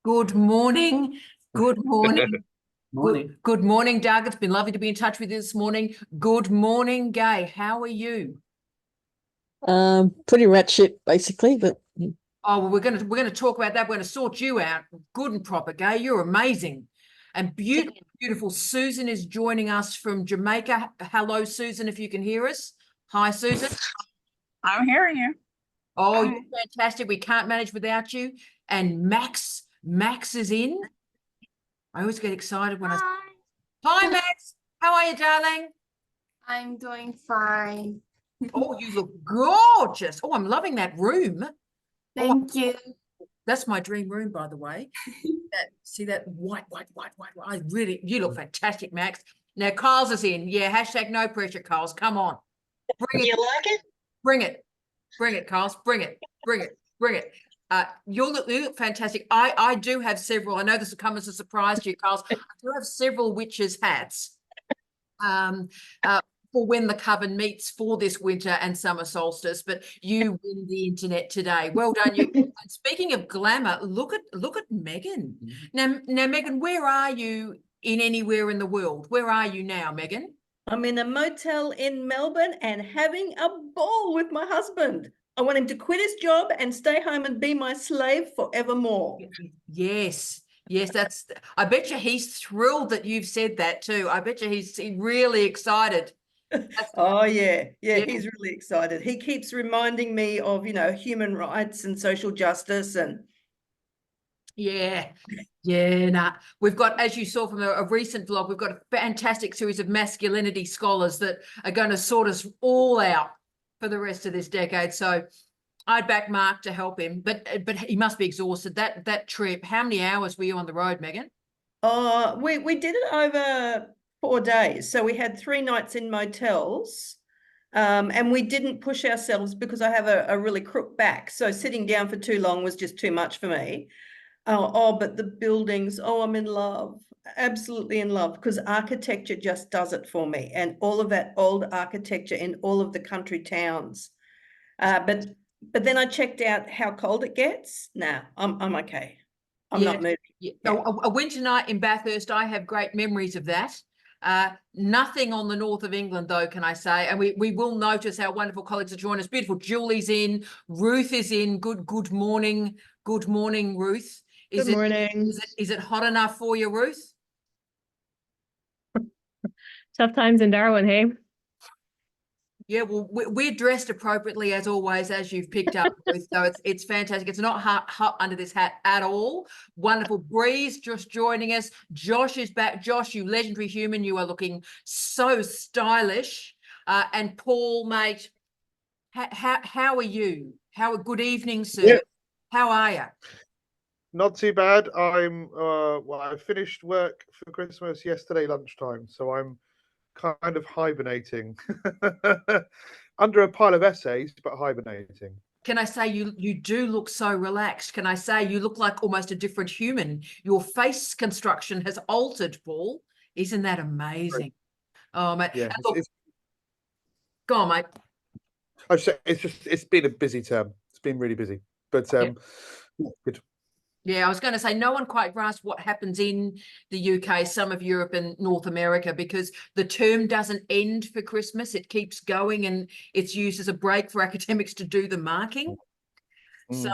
Good morning. Good morning. Morning. Good morning, Doug. It's been lovely to be in touch with you this morning. Good morning, Gay. How are you? Pretty rat shit, basically, but Oh, well, we're gonna talk about that. We're gonna sort you out, good and proper, Gay. You're amazing. And beautiful Susan is joining us from Jamaica. Hello, Susan, if you can hear us. Hi, Susan. I'm hearing you. Oh, Hi. you're fantastic. We can't manage without you. And Max is in. I always get excited when Hi, Max. How are you, darling? I'm doing fine. Oh, you look gorgeous. Oh, I'm loving that room. Thank you. That's my dream room, by the way. See that white. I really, you look fantastic, Max. Now, Kyle's is in. Yeah, hashtag no pressure, Kyle's. Come on. Bring it. you like it? Bring it. Bring it, Kyle's. Bring it. Bring it. Bring it. You look fantastic. I do have several. I know this will come as a surprise to you, Kyle's. I do have several witches' hats. For when the coven meets for this winter and summer solstice, but you win the internet today. Well done, you. And speaking of glamour, look at Megan. Now, Megan, where are you in anywhere in the world? Where are you now, Megan? I'm in a motel in Melbourne and having a ball with my husband. I want him to quit his job and stay home and be my slave forevermore. Yes. Yes, I bet you he's thrilled that you've said that too. I bet you he's really excited. Oh, yeah, he's really excited. He keeps reminding me of, human rights and social justice and Yeah, nah. We've got, as you saw from a recent vlog, we've got a fantastic series of masculinity scholars that are going to sort us all out for the rest of this decade. So I'd back Mark to help him, but he must be exhausted. That trip, how many hours were you on the road, Megan? we did it over 4 days. So we had 3 nights in motels. And we didn't push ourselves because I have a really crook back. So sitting down for too long was just too much for me. But the buildings, I'm in love, absolutely in love, because architecture just does it for me. And all of that old architecture in all of the country towns. But then I checked out how cold it gets. Nah, I'm okay. I'm not moving. Yeah. A winter night in Bathurst, I have great memories of that. Nothing on the north of England, though, can I say? And we will notice our wonderful colleagues are joining us. Beautiful Julie's in, Ruth is in. Good morning, Ruth. Good morning. Is it hot enough for you, Ruth? Tough times in Darwin, hey? Yeah, well, we're dressed appropriately as always, as you've picked up, Ruth. So it's fantastic. It's not hot under this hat at all. Wonderful. Breeze just joining us. Josh is back. Josh, you legendary human, you are looking so stylish. And Paul, mate, how are you? Good evening, sir. Yeah. How are you? Not too bad. I finished work for Christmas yesterday lunchtime, so I'm kind of hibernating under a pile of essays, but hibernating. Can I say you do look so relaxed? Can I say you look like almost a different human? Your face construction has altered, Paul. Isn't that amazing? Oh, mate. Yeah, Go on, mate. It's been a busy term. It's been really busy, but good. Yeah, I was going to say no one quite grasps what happens in the UK, some of Europe and North America, because the term doesn't end for Christmas. It keeps going and it's used as a break for academics to do the marking. So,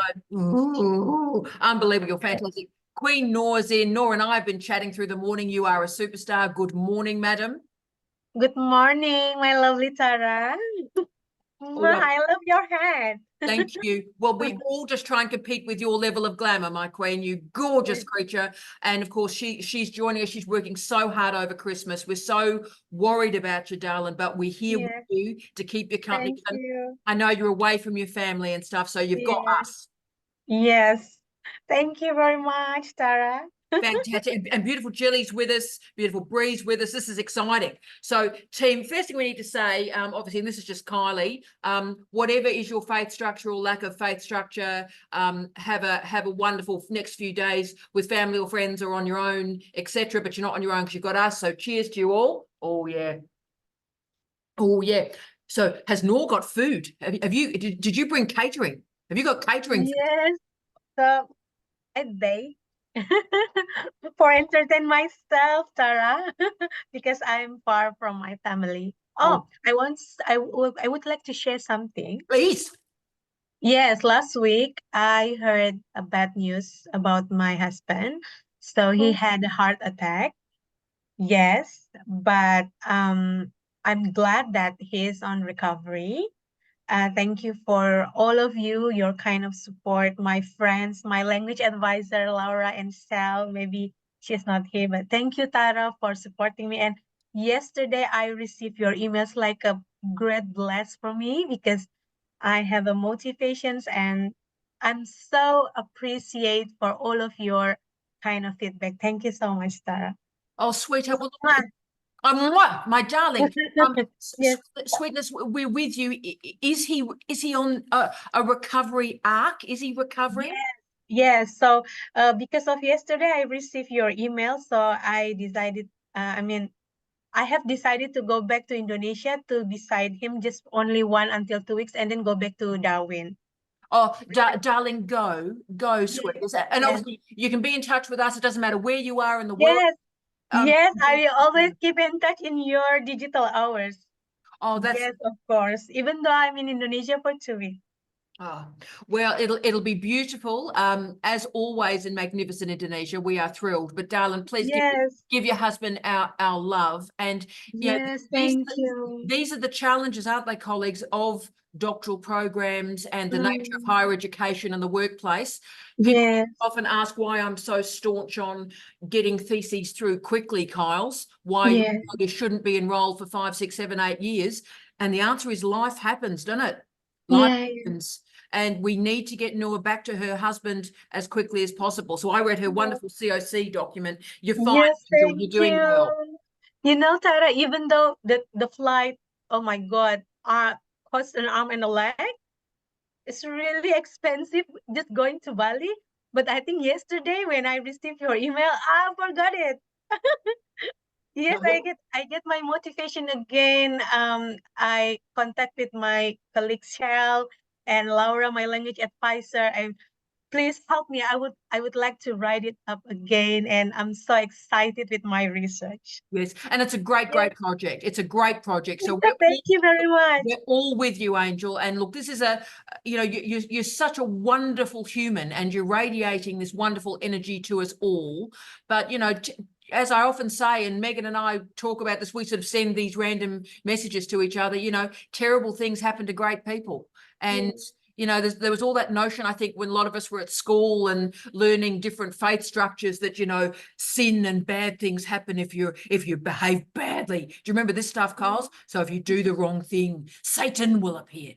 unbelievable. You're fantastic. Queen Nora's in. Nora and I have been chatting through the morning. You are a superstar. Good morning, madam. Good morning, my lovely Tara. I love your hat. Thank you. Well, we all just try and compete with your level of glamour, my queen, you gorgeous creature. And of course, she's joining us. She's working so hard over Christmas. We're so worried about you, darling, but we're here with you to keep you company. Thank you. I know you're away from your family and stuff, so you've got us. Yes. Thank you very much, Tara. Fantastic. And beautiful Jilly's with us, beautiful Bree's with us. This is exciting. So team, first thing we need to say, obviously, and this is just Kylie, whatever is your faith structure or lack of faith structure, have a wonderful next few days with family or friends or on your own, etc. But you're not on your own because you've got us. So cheers to you all. Oh yeah. So has Nor got food? Did you bring catering? Have you got catering? Yes. So a day for entertain myself, Tara, because I'm far from my family. Oh, I would like to share something. please. Yes, last week I heard a bad news about my husband. So he had a heart attack. Yes, but I'm glad that he is on recovery. Thank you for all of you, your kind of support, my friends, my language advisor, Laura and Sal. Maybe she's not here, but thank you, Tara, for supporting me. And yesterday I received your emails like a great bless for me because I have a motivations and I'm so appreciate for all of your kind of feedback. Thank you so much, Tara. Oh, sweetheart. Well, Mwah. my darling. Yes. Sweetness, we're with you. Is he on a recovery arc? Is he recovering? Yes, so because of yesterday, I received your email, so I decided, I have decided to go back to Indonesia to beside him just only 1 until 2 weeks and then go back to Darwin. Oh, darling, go, sweetness. And Yes. obviously, you can be in touch with us. It doesn't matter where you are in the world. Yes, Um, yes, I will always keep in touch in your digital hours. Oh, that's Yes, of course, even though I'm in Indonesia for 2 weeks. Oh, well, it'll be beautiful. As always in magnificent Indonesia, we are thrilled. But darling, please Yes, give your husband our love. And you know, yes, these thank you. these are the challenges, aren't they, colleagues, of doctoral programs and the nature of higher education and the workplace. People Yes, often ask why I'm so staunch on getting theses through quickly, Kyles, why yes, you shouldn't be enrolled for 5, 6, 7, 8 years. And the answer is life happens, doesn't it? Life yeah, happens. And we need to get Noah back to her husband as quickly as possible. So I read her wonderful COC document. You're fine, yes, Angel. thank You're doing well. you. You know, Tara, even though the flight, oh my God, cost an arm and a leg, it's really expensive just going to Bali. But I think yesterday when I received your email, I forgot it. Yes, I get my motivation again. I contact with my colleagues Cheryl and Laura, my language advisor, and please help me. I would like to write it up again, and I'm so excited with my research. Yes, and it's a great, Yes. great project. It's a great project. So Thank you very much. we're all with you, Angel. And look, this is you're such a wonderful human, and you're radiating this wonderful energy to us all. But as I often say, and Megan and I talk about this, we sort of send these random messages to each other. Terrible things happen to great people, and there was all that notion, I think, when a lot of us were at school and learning different faith structures that, sin and bad things happen if you behave badly. Do you remember this stuff, Carl? So if you do the wrong thing, Satan will appear.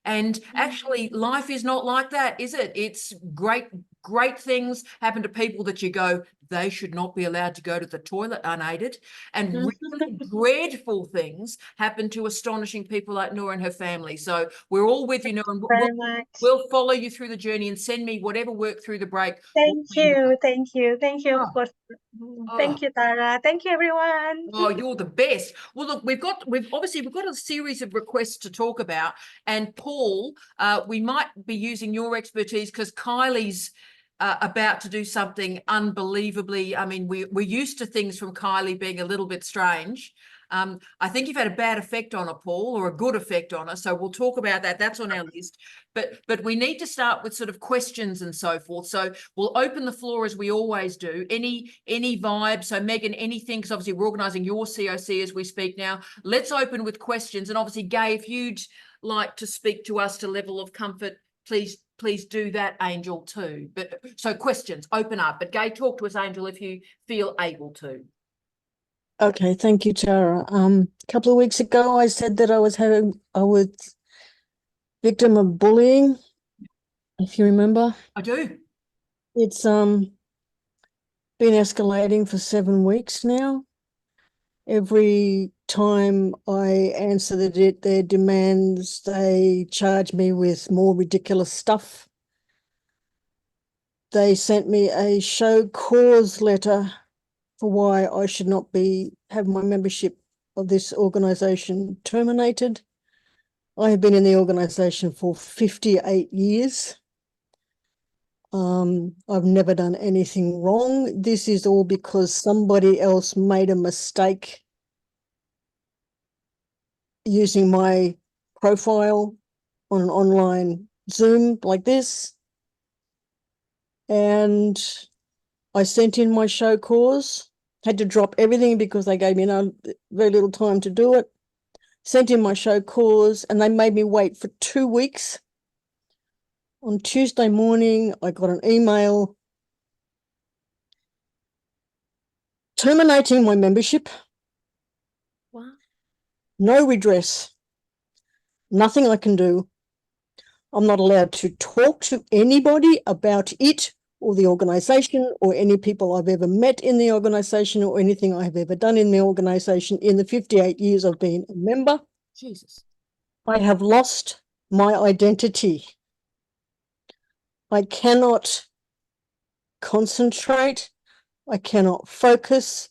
And actually, life is not like that, is it? It's great things happen to people that you go, they should not be allowed to go to the toilet unaided. And really dreadful things happen to astonishing people like Noor and her family. So we're all with you, Noor, and Very much. we'll follow you through the journey and send me whatever work through the break. Thank you. Thank you. Thank you, Oh. of course. Thank you, Tara. Thank you, everyone. Oh, you're the best. Well, look, we've got a series of requests to talk about. And Paul, we might be using your expertise because Kylie's about to do something unbelievably. I mean, we're used to things from Kylie being a little bit strange. I think you've had a bad effect on her, Paul, or a good effect on her. So we'll talk about that. That's on our list. But we need to start with sort of questions and so forth. So we'll open the floor as we always do. Any vibe? So Megan, anything? Because obviously we're organising your COC as we speak now. Let's open with questions. And obviously, Gay, if you'd like to speak to us to level of comfort, please do that, Angel, too. But so questions, open up. But Gay, talk to us, Angel, if you feel able to. Okay, thank you, Tara. A couple of weeks ago, I said that I was victim of bullying, if you remember. I do. It's been escalating for 7 weeks now. Every time I answer their demands, they charge me with more ridiculous stuff. They sent me a show cause letter for why I should not have my membership of this organisation terminated. I have been in the organisation for 58 years. I've never done anything wrong. This is all because somebody else made a mistake using my profile on an online Zoom like this. And I sent in my show cause, had to drop everything because they gave me very little time to do it. Sent in my show cause, and they made me wait for 2 weeks. On Tuesday morning, I got an email terminating my membership. Wow. No redress. Nothing I can do. I'm not allowed to talk to anybody about it or the organisation or any people I've ever met in the organisation or anything I have ever done in the organisation in the 58 years I've been a member. Jesus. I have lost my identity. I cannot concentrate. I cannot focus.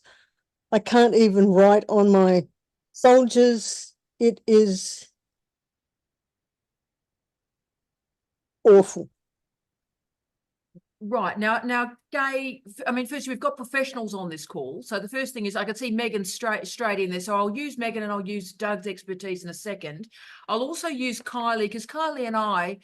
I can't even write on my soldiers. It is awful. Right. Now, Gay, I mean, first we've got professionals on this call. So the first thing is I can see Megan straight in there. So I'll use Megan and I'll use Doug's expertise in a second. I'll also use Kylie, because Kylie and I,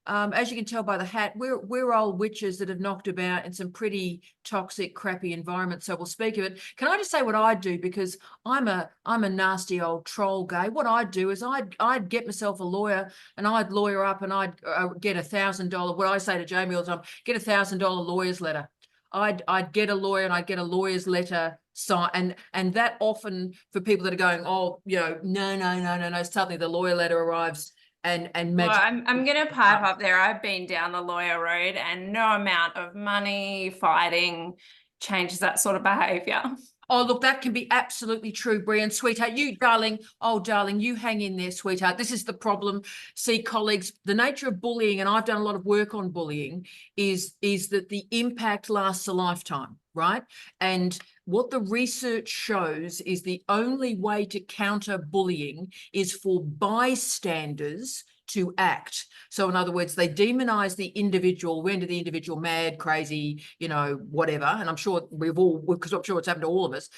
as you can tell by the hat, we're old witches that have knocked about in some pretty toxic, crappy environments. So we'll speak of it. Can I just say what I do? Because I'm a nasty old troll, Gay. What I'd do is I'd get myself a lawyer and I'd lawyer up and I'd get $1,000. What I say to Jamie all the time, get $1,000 lawyer's letter. I'd get a lawyer and I'd get a lawyer's letter sign, and that often for people that are going, oh, you know, no. Suddenly the lawyer letter arrives and Well, makes. I'm going to pipe up there. I've been down the lawyer road, and no amount of money, fighting changes that sort of behaviour. Oh, look, that can be absolutely true, Brian. Sweetheart, you, darling, oh, darling, you hang in there, sweetheart. This is the problem. See, colleagues, the nature of bullying, and I've done a lot of work on bullying, is that the impact lasts a lifetime, right? And what the research shows is the only way to counter bullying is for bystanders to act. So in other words, they demonize the individual, render the individual mad, crazy, you know, whatever. And I'm sure because I'm sure it's happened to all of us.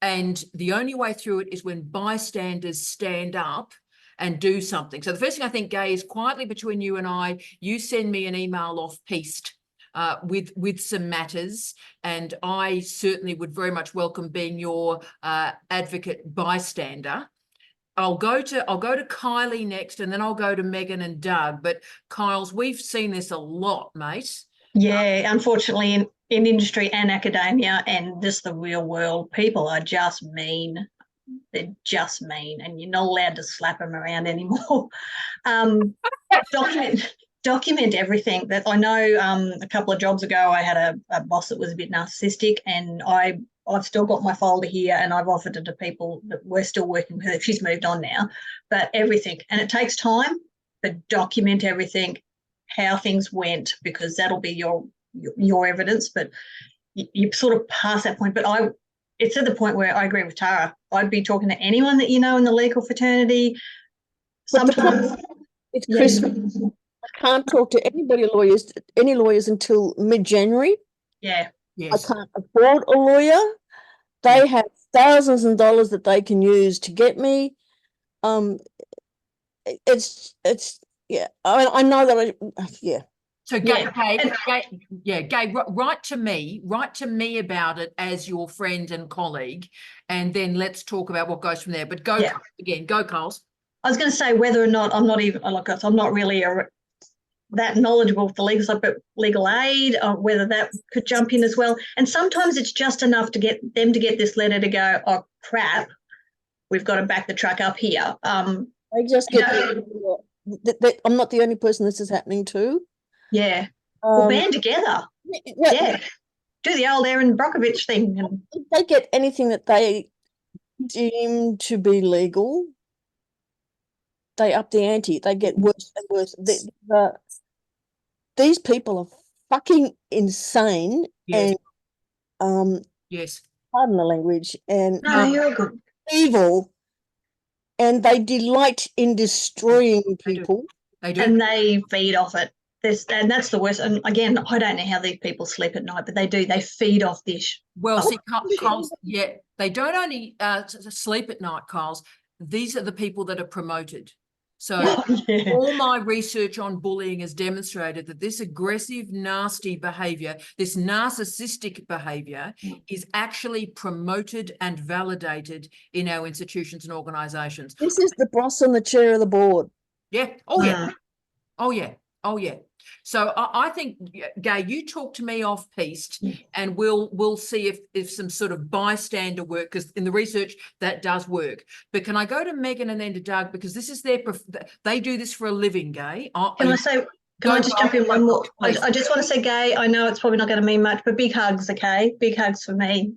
And the only way through it is when bystanders stand up and do something. So the first thing I think, Gay, is quietly between you and I, you send me an email off-piste with some matters, and I certainly would very much welcome being your advocate bystander. I'll go to Kylie next, and then I'll go to Megan and Doug. But Kyles, we've seen this a lot, mate. Yeah, unfortunately, in industry and academia and just the real world, people are just mean. They're just mean, and you're not allowed to slap them around anymore. Document everything. That I know. A couple of jobs ago, I had a boss that was a bit narcissistic, and I've still got my folder here, and I've offered it to people that we're still working with her. She's moved on now, but everything, and it takes time, but document everything, how things went, because that'll be your evidence. But you sort of pass that point. But it's at the point where I agree with Tara. I'd be talking to anyone that you know in the legal fraternity. Sometimes it's Christmas. I can't talk to any lawyers until mid-January. Yeah. Yes. I can't afford a lawyer. They have thousands of dollars that they can use to get me. It's yeah. I know that. Yeah. So Gay, write to me about it as your friend and colleague, and then let's talk about what goes from there. But go again, go, Carls. I was going to say whether or not I'm not really that knowledgeable with the legal side, but legal aid, whether that could jump in as well. And sometimes it's just enough to get them to get this letter to go, oh crap, we've got to back the truck up here. I just get I'm not the only person this is happening to. Yeah. We'll band together. Yeah. Do the old Aaron Brockovich thing. If they get anything that they deem to be legal, they up the ante. They get worse and worse. These people are fucking insane. Yes. And yes. Pardon the language. And no, you're good. Evil. And they delight in destroying people. They do. And they feed off it. and that's the worst. And again, I don't know how these people sleep at night, but they do. They feed off this. Well, see, shit. Kyles, yeah, they don't only sleep at night, Kyles. These are the people that are promoted. So Yeah. all my research on bullying has demonstrated that this aggressive, nasty behavior, this narcissistic behavior is actually promoted and validated in our institutions and organizations. This is the boss on the chair of the board. Yeah. Oh, yeah. Mm. Oh, yeah. Oh, yeah. So I think, Gay, you talk to me off piste, and we'll see if some sort of bystander work, because in the research that does work. But can I go to Megan and then to Doug, because this is they do this for a living, Gay. Can I just jump in one more? I just want to say, Gay, I know it's probably not going to mean much, but big hugs, okay? Big hugs for me,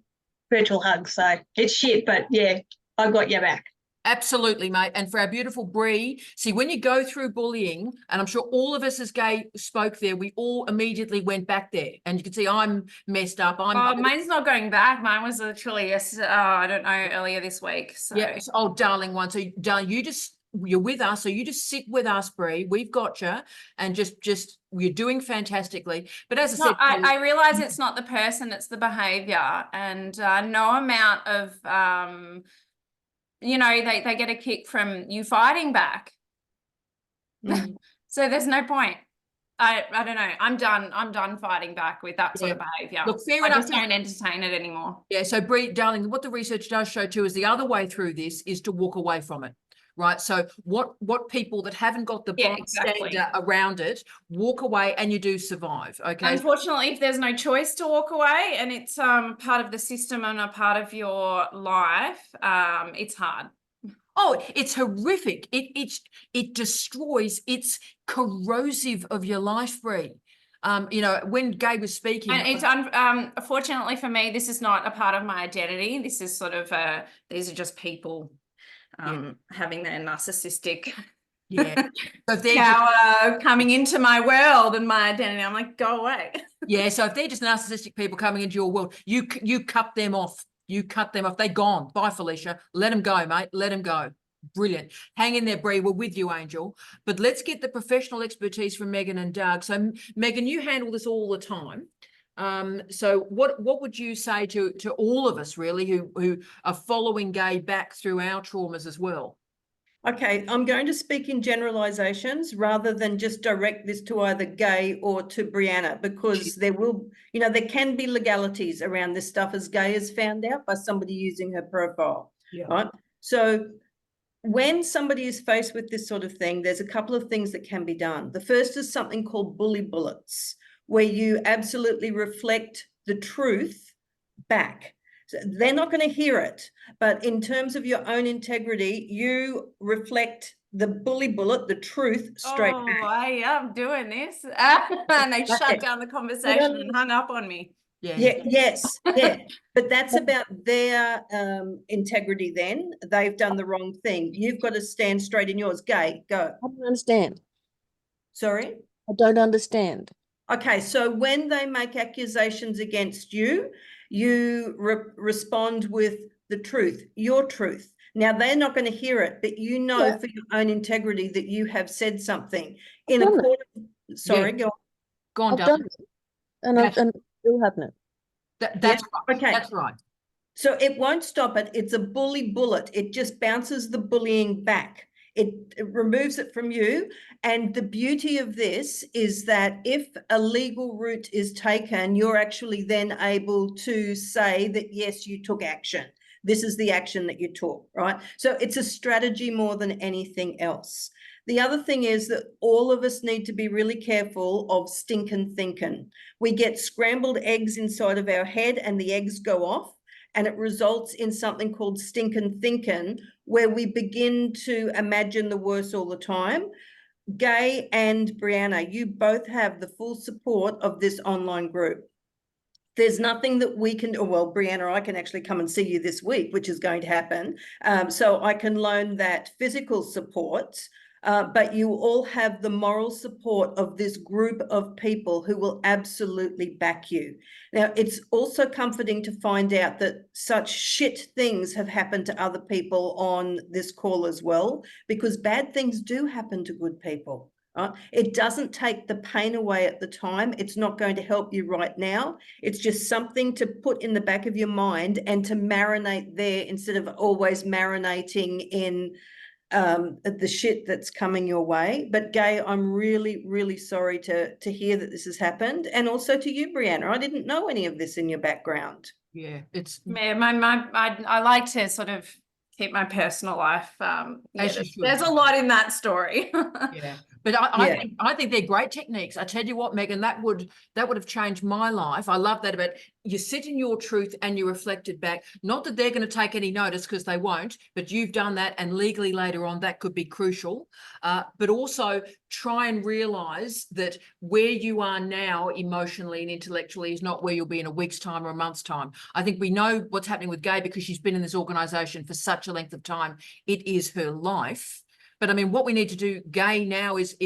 virtual hugs. So it's shit, but yeah, I've got your back. Absolutely, mate. And for our beautiful Bree, see, when you go through bullying, and I'm sure all of us as Gay spoke there, we all immediately went back there. And you can see I'm messed up. Mine's not going back. Mine was literally, I don't know, earlier this week. So. Yeah. Oh, darling one. So, darling, you're with us. So you just sit with us, Bree. We've got you. And just you're doing fantastically. But as I said, I realize it's not the person, it's the behavior. And no amount of... you know, they get a kick from you fighting back. So there's no point. I don't know. I'm done fighting back with that sort of behavior. Look, fair I enough. just don't entertain it anymore. Yeah. So Bree, darling, what the research does show too is the other way through this is to walk away from it. Right. So what people that haven't got the bystander around it, walk away, and you do survive. Okay. Unfortunately, if there's no choice to walk away and it's part of the system and a part of your life, it's hard. Oh, it's horrific. It destroys, it's corrosive of your life, Bree. You know, when Gay was speaking, and it's unfortunately for me, this is not a part of my identity. This is sort of these are just people having their narcissistic so if they're power coming into my world and my identity. I'm like, go away. Yeah. So if they're just narcissistic people coming into your world, you cut them off. You cut them off. They're gone. Bye, Felicia. Let them go, mate. Let them go. Brilliant. Hang in there, Bree. We're with you, Angel. But let's get the professional expertise from Megan and Doug. So Megan, you handle this all the time. So what would you say to all of us really who are following Gay back through our traumas as well? Okay, I'm going to speak in generalizations rather than just direct this to either Gay or to Brianna, because there will, there can be legalities around this stuff, as Gay has found out by somebody using her profile, right? So when somebody is faced with this sort of thing, there's a couple of things that can be done. The first is something called bully bullets, where you absolutely reflect the truth back. So they're not going to hear it, but in terms of your own integrity, you reflect the bully bullet, the truth, straight back. I am doing this. And they shut down the conversation and hung up on me. Yes. But that's about their integrity then. They've done the wrong thing. You've got to stand straight in yours. Gay, go. I don't understand. Sorry? I don't understand. Okay, so when they make accusations against you, you respond with the truth, your truth. Now, they're not going to hear it, but you know for your own integrity that you have said something in a court. Sorry, go on. I've done it. And I'm still having it. That's right. Okay. That's right. So it won't stop it. It's a bully bullet. It just bounces the bullying back. It removes it from you. And the beauty of this is that if a legal route is taken, you're actually then able to say that, yes, you took action. This is the action that you took, right? So it's a strategy more than anything else. The other thing is that all of us need to be really careful of stinking thinking. We get scrambled eggs inside of our head and the eggs go off, and it results in something called stinking thinking, where we begin to imagine the worst all the time. Gay and Brianna, you both have the full support of this online group. There's nothing that we can do. Well, Brianna, I can actually come and see you this week, which is going to happen. So I can loan that physical support, but you all have the moral support of this group of people who will absolutely back you. Now, it's also comforting to find out that such shit things have happened to other people on this call as well, because bad things do happen to good people. It doesn't take the pain away at the time. It's not going to help you right now. It's just something to put in the back of your mind and to marinate there instead of always marinating in the shit that's coming your way. But Gay, I'm really, really sorry to hear that this has happened. And also to you, Brianna. I didn't know any of this in your background. Yeah, it's Yeah, I like to sort of keep my personal life. Yeah, As you should. there's a lot in that story. yeah. But I Yeah. think they're great techniques. I tell you what, Megan, that would have changed my life. I love that about you sit in your truth and you reflect it back. Not that they're going to take any notice, because they won't, but you've done that, and legally later on that could be crucial. But also try and realize that where you are now emotionally and intellectually is not where you'll be in a week's time or a month's time. I think we know what's happening with Gay because she's been in this organisation for such a length of time. It is her life. But I mean, what we need to do, Gay, now is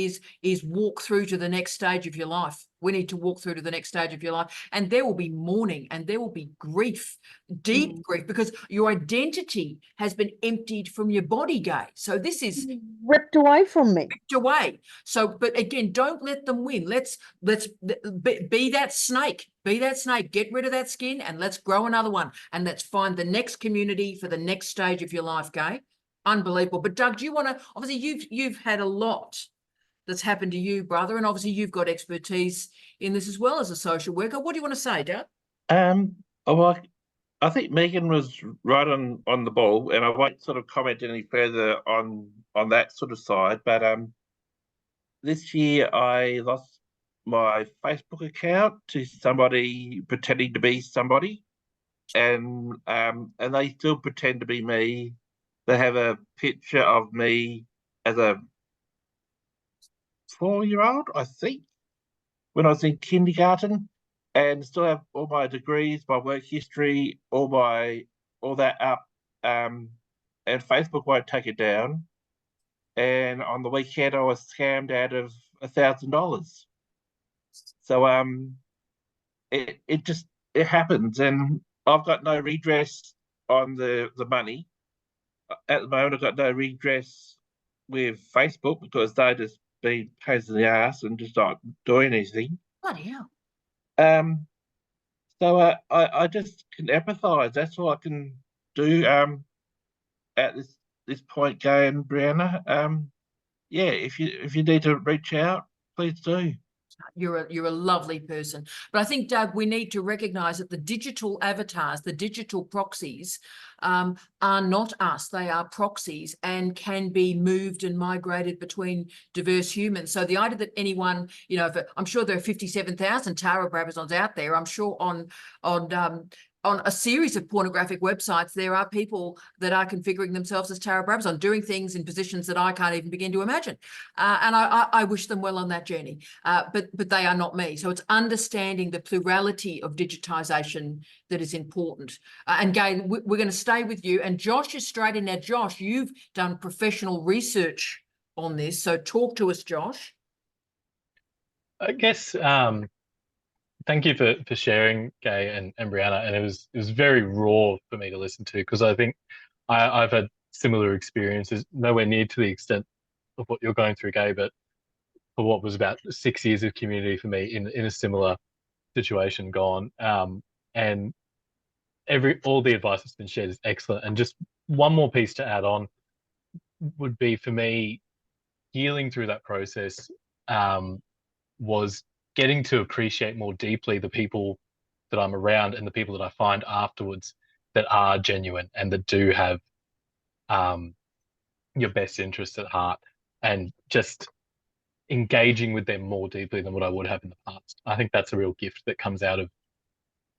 walk through to the next stage of your life. We need to walk through to the next stage of your life, and there will be mourning and there will be grief, deep grief, because your identity has been emptied from your body, Gay. So this is Ripped away from me. ripped away. So, but again, don't let them win. Let's be that snake. Be that snake. Get rid of that skin, and let's grow another one. And let's find the next community for the next stage of your life, Gay. Unbelievable. But Doug, do you want to, obviously you've had a lot that's happened to you, brother, and obviously you've got expertise in this as well as a social worker. What do you want to say, Doug? Well, I think Megan was right on the ball, and I won't sort of comment any further on that sort of side. But this year I lost my Facebook account to somebody pretending to be somebody, and they still pretend to be me. They have a picture of me as a 4-year-old, I think, when I was in kindergarten, and still have all my degrees, my work history, all that up. And Facebook won't take it down. And on the weekend, I was scammed out of $1,000. So it happens, and I've got no redress on the money. At the moment, I've got no redress with Facebook because they just been pains in the ass and just not doing anything. Bloody hell. So I just can empathise. That's all I can do at this point, Gay and Brianna. Yeah, if you need to reach out, please do. You're a lovely person. But I think, Doug, we need to recognise that the digital avatars, the digital proxies, are not us. They are proxies and can be moved and migrated between diverse humans. So the idea that anyone, I'm sure there are 57,000 Tara Brabazons out there. I'm sure on a series of pornographic websites, there are people that are configuring themselves as Tara Brabazon, doing things in positions that I can't even begin to imagine. And I wish them well on that journey. But they are not me. So it's understanding the plurality of digitisation that is important. And Gay, we're going to stay with you. And Josh is straight in. Now, Josh, you've done professional research on this. So talk to us, Josh. I guess thank you for sharing, Gay and Brianna. And it was very raw for me to listen to, because I think I've had similar experiences, nowhere near to the extent of what you're going through, Gay, but for what was about 6 years of community for me in a similar situation gone. And all the advice that's been shared is excellent. And just one more piece to add on would be, for me, healing through that process was getting to appreciate more deeply the people that I'm around and the people that I find afterwards that are genuine and that do have your best interests at heart, and just engaging with them more deeply than what I would have in the past. I think that's a real gift that comes out of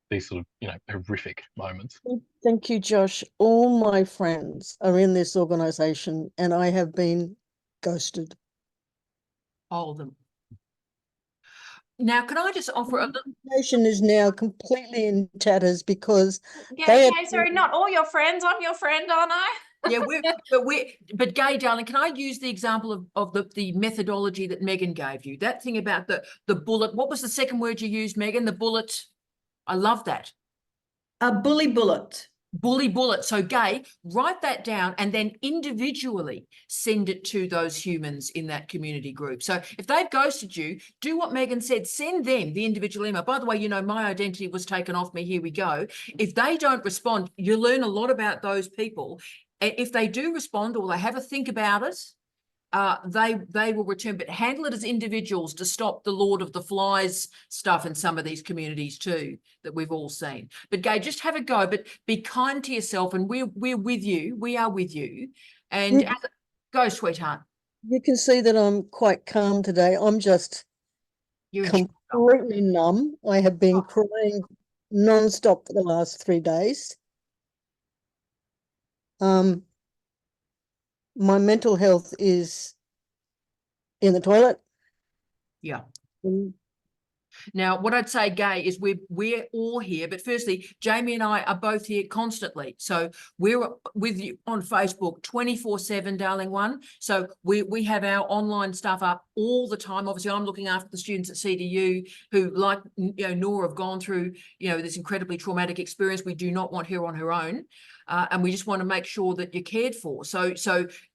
these sort of, horrific moments. Thank you, Josh. All my friends are in this organisation and I have been ghosted. All of them. Now, can I just offer a little... The organisation is now completely in tatters because Sorry, not all your friends. I'm your friend, aren't I? Yeah, but Gay, darling, can I use the example of the methodology that Megan gave you? That thing about the bullet. What was the second word you used, Megan? The bullet. I love that. A bully bullet. Bully bullet. So Gay, write that down and then individually send it to those humans in that community group. So if they've ghosted you, do what Megan said, send them the individual email. By the way, you know, my identity was taken off me. Here we go. If they don't respond, you learn a lot about those people. If they do respond or they have a think about it, they will return, but handle it as individuals to stop the Lord of the Flies stuff in some of these communities too that we've all seen. But Gay, just have a go, but be kind to yourself, and we're with you. We are with you. And go, sweetheart. You can see that I'm quite calm today. I'm just You're completely numb. I have been crying non-stop for the last 3 days. My mental health is in the toilet. Yeah. Now, what I'd say, Gay, is we're all here, but firstly, Jamie and I are both here constantly. So we're with you on Facebook 24/7, darling one. So we have our online stuff up all the time. Obviously, I'm looking after the students at CDU who, like, you know, Nora, have gone through, you know, this incredibly traumatic experience. We do not want her on her own. And we just want to make sure that you're cared for. So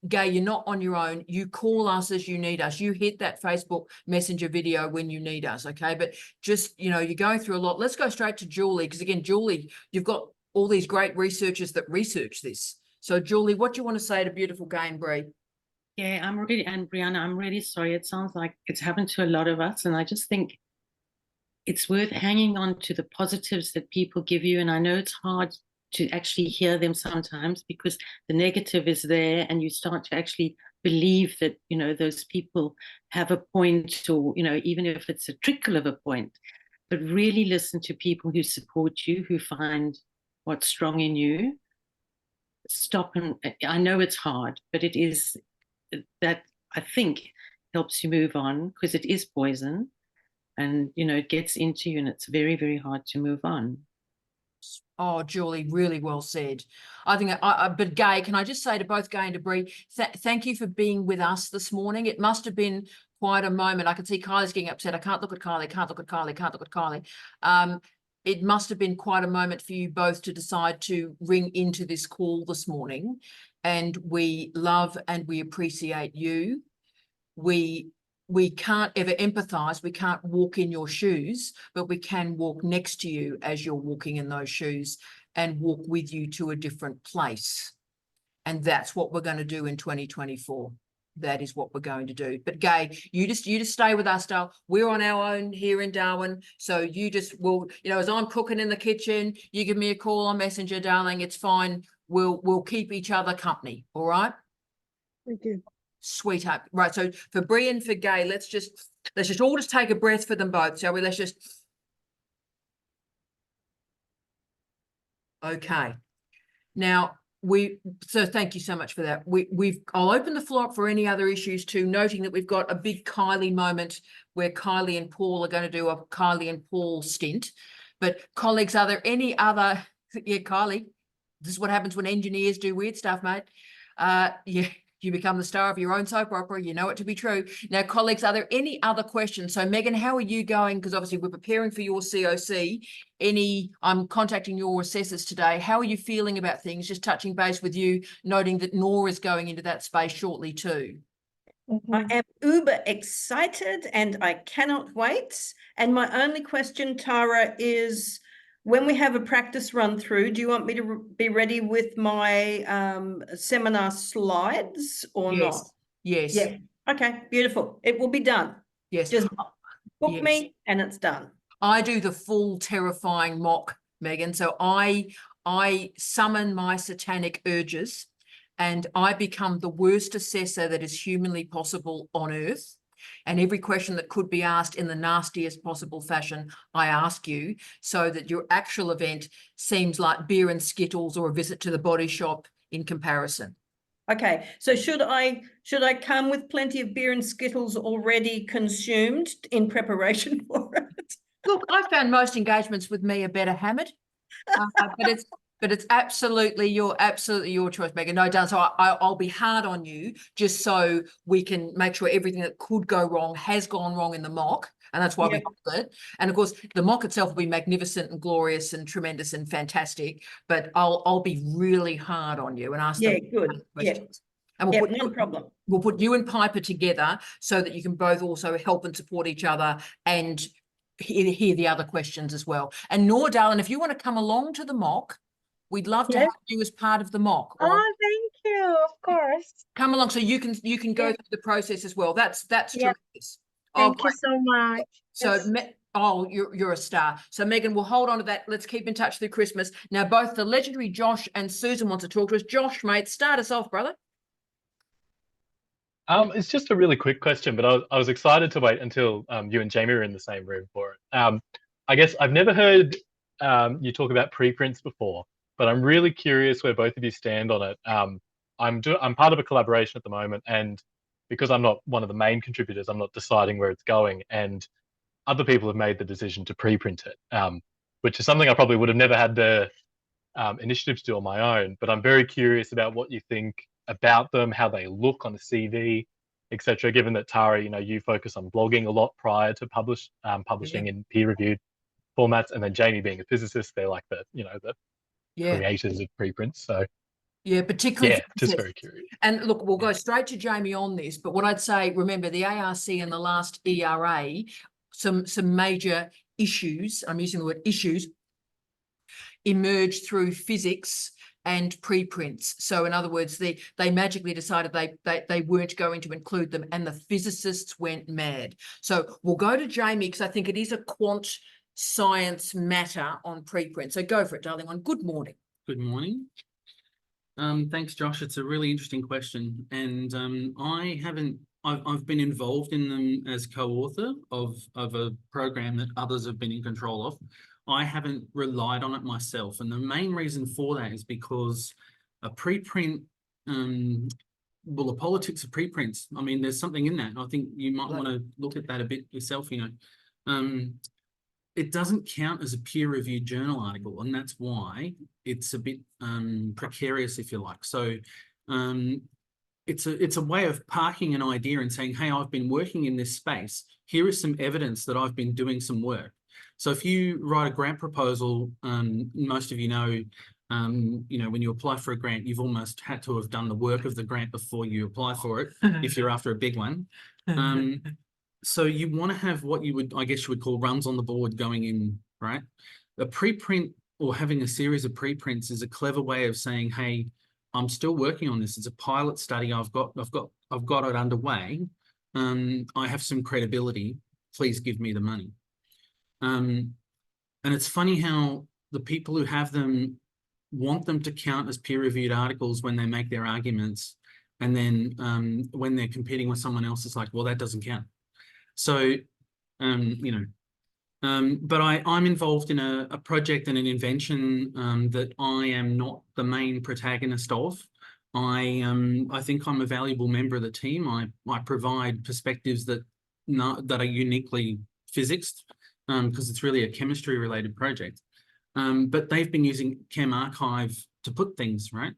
Gay, you're not on your own. You call us as you need us. You hit that Facebook Messenger video when you need us, okay? But just, you know, you're going through a lot. Let's go straight to Julie, because again, Julie, you've got all these great researchers that research this. So Julie, what do you want to say to beautiful Gay and Bree? Yeah, and Brianna, I'm really sorry. It sounds like it's happened to a lot of us. And I just think it's worth hanging on to the positives that people give you. And I know it's hard to actually hear them sometimes because the negative is there, and you start to actually believe that, you know, those people have a point, or, you know, even if it's a trickle of a point. But really listen to people who support you, who find what's strong in you. Stop, and I know it's hard, but it is that, I think, helps you move on, because it is poison, and, you know, it gets into you, and it's very, very hard to move on. Oh, Julie, really well said. I think, but Gay, can I just say to both Gay and to Bree, thank you for being with us this morning. It must have been quite a moment. I can see Kylie's getting upset. I can't look at Kylie, can't look at Kylie, can't look at Kylie. It must have been quite a moment for you both to decide to ring into this call this morning. And we love and we appreciate you. We can't ever empathize. We can't walk in your shoes, but we can walk next to you as you're walking in those shoes and walk with you to a different place. And that's what we're going to do in 2024. That is what we're going to do. But Gay, you just stay with us, Dale. We're on our own here in Darwin. So you just will, you know, as I'm cooking in the kitchen, you give me a call on Messenger, darling. It's fine. We'll keep each other company. All right. Thank you. Sweetheart. Right. So for Bree and for Gay, let's just all just take a breath for them both, shall we? Let's just. Okay. Now so thank you so much for that. I'll open the floor up for any other issues too, noting that we've got a big Kylie moment where Kylie and Paul are going to do a Kylie and Paul stint. But colleagues, are there any other? Yeah, Kylie, this is what happens when engineers do weird stuff, mate. Yeah. You become the star of your own soap opera. You know it to be true. Now, colleagues, are there any other questions? So, Megan, how are you going? Because obviously we're preparing for your COC. I'm contacting your assessors today. How are you feeling about things? Just touching base with you, noting that Nora is going into that space shortly too. I am uber excited and I cannot wait. And my only question, Tara, is when we have a practice run through, do you want me to be ready with my seminar slides or not? Yes. Yeah. Okay, beautiful. It will be done. Yes. Just book Yes. me and it's done. I do the full terrifying mock, Megan. So I summon my satanic urges and I become the worst assessor that is humanly possible on earth. And every question that could be asked in the nastiest possible fashion, I ask you, so that your actual event seems like beer and Skittles or a visit to the body shop in comparison. Okay, so should I come with plenty of beer and Skittles already consumed in preparation for it? Look, I found most engagements with me are better hammered, but it's absolutely your choice, Megan. No, done. So I'll be hard on you just so we can make sure everything that could go wrong has gone wrong in the mock, and that's why Yep. we hold it. And of course, the mock itself will be magnificent and glorious and tremendous and fantastic, but I'll be really hard on you and ask Yeah, them good. Yeah, questions. And yeah, no problem. we'll put you and Piper together so that you can both also help and support each other and hear the other questions as well. And Nora, darling, if you want to come along to the mock, we'd love to Yes. have you as part of the mock. Or Oh, thank you. Of course. come along so you can go Yeah. through the process as well. That's Yeah. tremendous. Thank you great. so much. So, Yes. you're a star. So, Megan, we'll hold on to that. Let's keep in touch through Christmas. Now, both the legendary Josh and Susan want to talk to us. Josh, mate, start us off, brother. It's just a really quick question, but I was excited to wait until you and Jamie were in the same room for it. I guess I've never heard you talk about preprints before, but I'm really curious where both of you stand on it. I'm part of a collaboration at the moment, and because I'm not one of the main contributors, I'm not deciding where it's going, and other people have made the decision to preprint it, which is something I probably would have never had the initiative to do on my own. But I'm very curious about what you think about them, how they look on a CV, etc. Given that Tara, you focus on blogging a lot prior to publishing in peer-reviewed formats, and then Jamie being a physicist, they're like the creators of preprints. So yeah, particularly just very curious. And look, we'll go straight to Jamie on this, but what I'd say, remember the ARC and the last ERA, some major issues, I'm using the word issues, emerged through physics and preprints. So in other words, they magically decided they weren't going to include them, and the physicists went mad. So we'll go to Jamie because I think it is a quant science matter on preprint. So go for it, darling one. Good morning. Good morning. Thanks, Josh. It's a really interesting question, and I've been involved in them as co-author of a program that others have been in control of. I haven't relied on it myself, and the main reason for that is because a preprint, well, the politics of preprints. I mean, there's something in that. I think you might want to look at that a bit yourself. It doesn't count as a peer-reviewed journal article, and that's why it's a bit precarious, if you like. So it's a way of parking an idea and saying, hey, I've been working in this space. Here is some evidence that I've been doing some work. So if you write a grant proposal, most of when you apply for a grant, you've almost had to have done the work of the grant before you apply for it, if you're after a big one. So you want to have what you would call runs on the board going in, right? A preprint or having a series of preprints is a clever way of saying, hey, I'm still working on this. It's a pilot study. I've got it underway. I have some credibility. Please give me the money. And it's funny how the people who have them want them to count as peer-reviewed articles when they make their arguments. And then when they're competing with someone else, it's like, well, that doesn't count. So, but I'm involved in a project and an invention that I am not the main protagonist of. I think I'm a valuable member of the team. I provide perspectives that are uniquely physics, because it's really a chemistry related project. But they've been using Chem Archive to put things, right?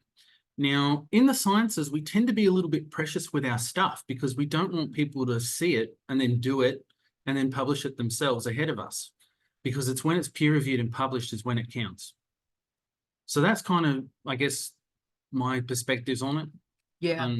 Now, in the sciences, we tend to be a little bit precious with our stuff because we don't want people to see it and then do it and then publish it themselves ahead of us, because it's when it's peer reviewed and published is when it counts. So that's kind of, I guess, my perspectives on it. Yeah.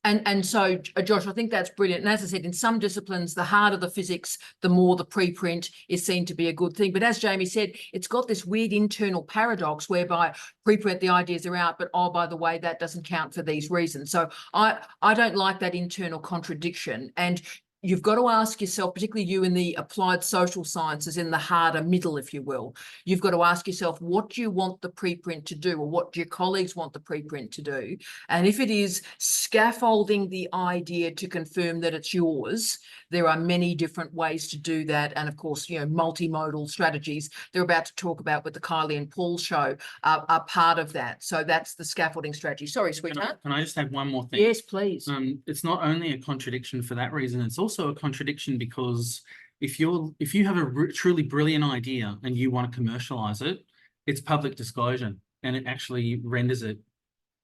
And so, Josh, I think that's brilliant. And as I said, in some disciplines, the harder the physics, the more the preprint is seen to be a good thing. But as Jamie said, it's got this weird internal paradox whereby preprint, the ideas are out, but oh, by the way, that doesn't count for these reasons. So I don't like that internal contradiction. And you've got to ask yourself, particularly you in the applied social sciences, in the harder middle, if you will, you've got to ask yourself, what do you want the preprint to do, or what do your colleagues want the preprint to do? And if it is scaffolding the idea to confirm that it's yours, there are many different ways to do that. And of course, multimodal strategies they're about to talk about with the Kylie and Paul show are part of that. So that's the scaffolding strategy. Sorry, sweetheart. Can I just add one more thing? Yes, please. It's not only a contradiction for that reason, it's also a contradiction because if you have a truly brilliant idea and you want to commercialize it, it's public disclosure and it actually renders it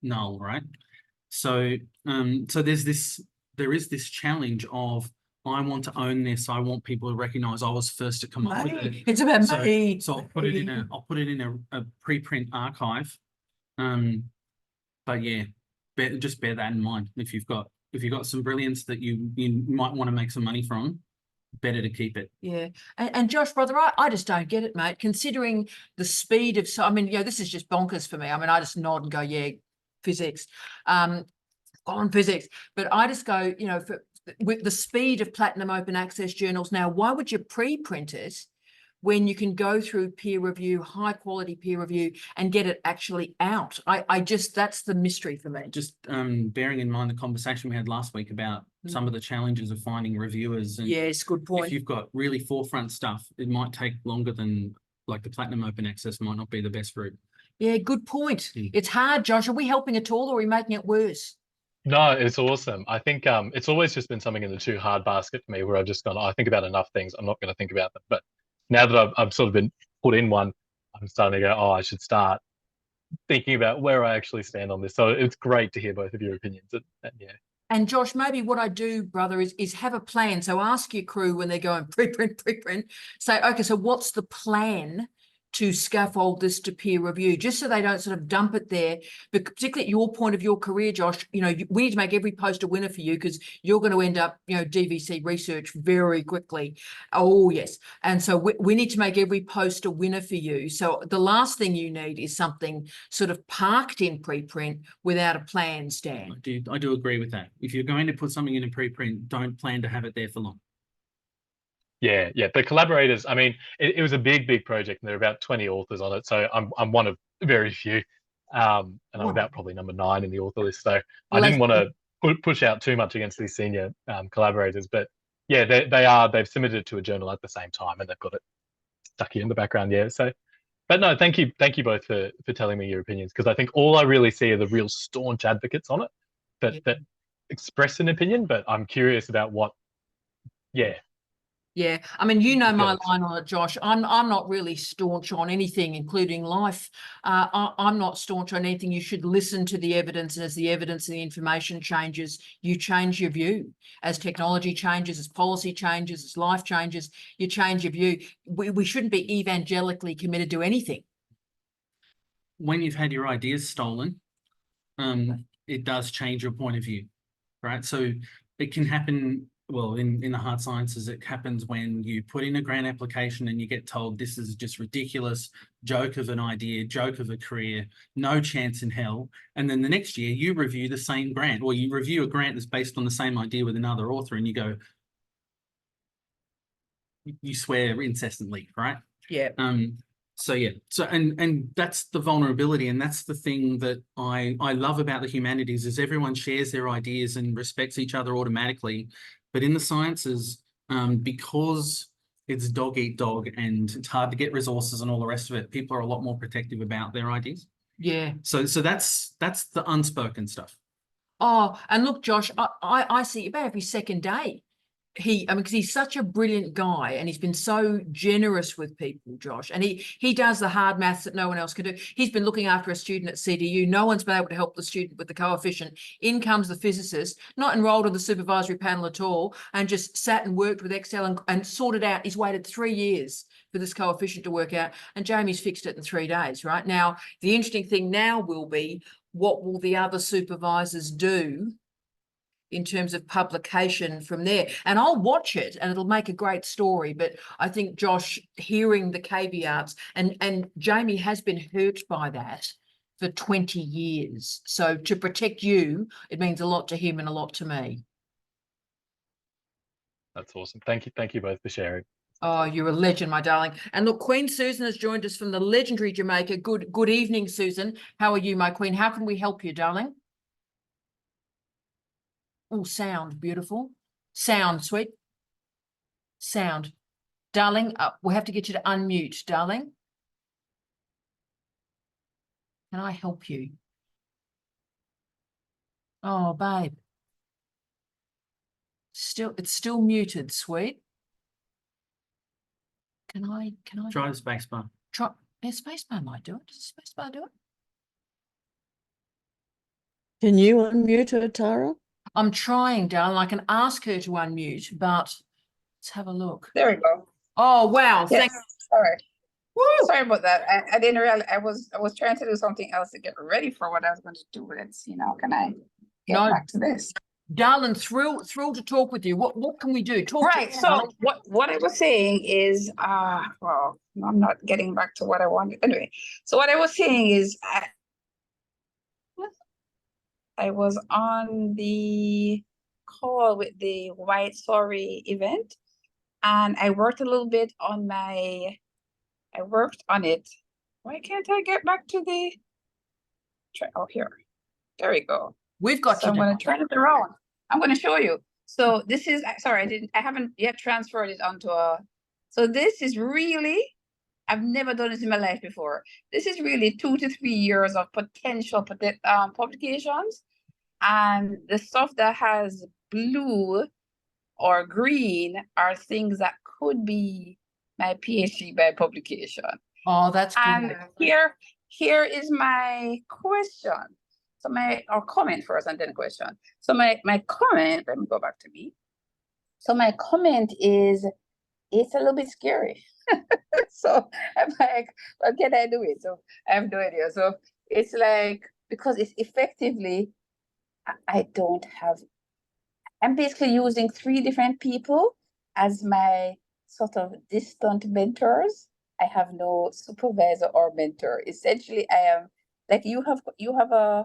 null, right? So there is this challenge of I want to own this. I want people to recognize I was first to come up with it. It's about So, me. so I'll put it in a preprint archive. But yeah, just bear that in mind. If you've got some brilliance that you might want to make some money from, better to keep it. Yeah. And Josh, brother, I just don't get it, mate. Considering the speed of, I mean, this is just bonkers for me. I mean, I just nod and go, yeah, physics, on physics. But I just go, with the speed of platinum open access journals now, why would you pre-print it when you can go through peer review, high quality peer review, and get it actually out? I just, that's the mystery for me. Just bearing in mind the conversation we had last week about some of the challenges of finding reviewers. And yes, good point. if you've got really forefront stuff, it might take longer than, like, the platinum open access might not be the best route. Yeah, good point. It's hard, Josh. Are we helping at all, or are we making it worse? No, it's awesome. I think it's always just been something in the too hard basket for me, where I've just gone, I think about enough things, I'm not going to think about them. But now that I've sort of been put in one, I'm starting to go, oh, I should start thinking about where I actually stand on this. So it's great to hear both of your opinions. And yeah. And Josh, maybe what I do, brother, is have a plan. So ask your crew when they're going preprint, say, okay, so what's the plan to scaffold this to peer review, just so they don't sort of dump it there. But particularly at your point of your career, Josh, we need to make every post a winner for you, because you're going to end up, DVC research very quickly. Oh, yes. And so we need to make every post a winner for you. So the last thing you need is something sort of parked in preprint without a plan, Stan. I do agree with that. If you're going to put something in a preprint, don't plan to have it there for long. Yeah. The collaborators, I mean, it was a big project, and there are about 20 authors on it. So I'm one of very few. And I'm about probably number 9 in the author list. So I didn't want to push out too much against these senior collaborators. But yeah, they've submitted it to a journal at the same time, and they've got it stuck here in the background. Yeah. So, but no, thank you both for telling me your opinions, because I think all I really see are the real staunch advocates on it that express an opinion. But I'm curious about what, Yeah, I mean, my line on it, Josh. I'm not really staunch on anything, including life. I'm not staunch on anything. You should listen to the evidence, and as the evidence and the information changes, you change your view. As technology changes, as policy changes, as life changes, you change your view. We shouldn't be evangelically committed to anything. When you've had your ideas stolen, it does change your point of view, right? So it can happen. Well, in the hard sciences, it happens when you put in a grant application and you get told this is just ridiculous, joke of an idea, joke of a career, no chance in hell. And then the next year you review the same grant, or you review a grant that's based on the same idea with another author, and you go, you swear incessantly, right? Yeah. So yeah, and that's the vulnerability, and that's the thing that I love about the humanities, is everyone shares their ideas and respects each other automatically. But in the sciences, because it's dog eat dog and it's hard to get resources and all the rest of it, people are a lot more protective about their ideas. Yeah. So that's the unspoken stuff. Oh, and look, Josh, I see about every second day. Because he's such a brilliant guy, and he's been so generous with people, Josh. And he does the hard maths that no one else can do. He's been looking after a student at CDU. No one's been able to help the student with the coefficient. In comes the physicist, not enrolled in the supervisory panel at all, and just sat and worked with Excel and sorted out. He's waited 3 years for this coefficient to work out, and Jamie's fixed it in 3 days, right? Now, the interesting thing now will be, what will the other supervisors do in terms of publication from there? And I'll watch it, and it'll make a great story. But I think, Josh, hearing the caveats, and Jamie has been hurt by that for 20 years. So to protect you, it means a lot to him and a lot to me. That's awesome. Thank you both for sharing. Oh, you're a legend, my darling. And look, Queen Susan has joined us from the legendary Jamaica. Good evening, Susan. How are you, my queen? How can we help you, darling? Oh, sound, beautiful. Sound, sweet. Sound. Darling, we'll have to get you to unmute, darling. Can I help you? Oh, babe. It's still muted, sweet. Can I Try the spacebar. Try spacebar might do it. Does spacebar do it? Can you unmute her, Tara? I'm trying, darling. I can ask her to unmute, but let's have a look. There we go. Oh, wow. Yes. Sorry. Woo! Sorry about that. I didn't realize I was trying to do something else to get ready for what I was going to do. Let's see now. Can I get No. back to this? Darling, thrilled to talk with you. What can we do? Talk to Right. me, So darling. what I was saying is, well, I'm not getting back to what I wanted. Anyway, so what I was saying is, I was on the call with the White Story event, and I worked a little bit on I worked on it. Why can't I get back to the? Oh, here. There we go. We've got So you. I'm going to turn it around. I'm going to show you. So this is, sorry, I haven't yet transferred it onto so this is really, I've never done this in my life before. This is really 2 to 3 years of potential publications. And the stuff that has blue or green are things that could be my PhD by publication. Oh, that's good. And here is my question. So or comment first and then question. So my comment, let me go back to me. So my comment is, it's a little bit scary. So I'm like, what can I do it? So I have no idea. So it's like, because it's effectively, I'm basically using 3 different people as my sort of distant mentors. I have no supervisor or mentor. Essentially, I am like, you have a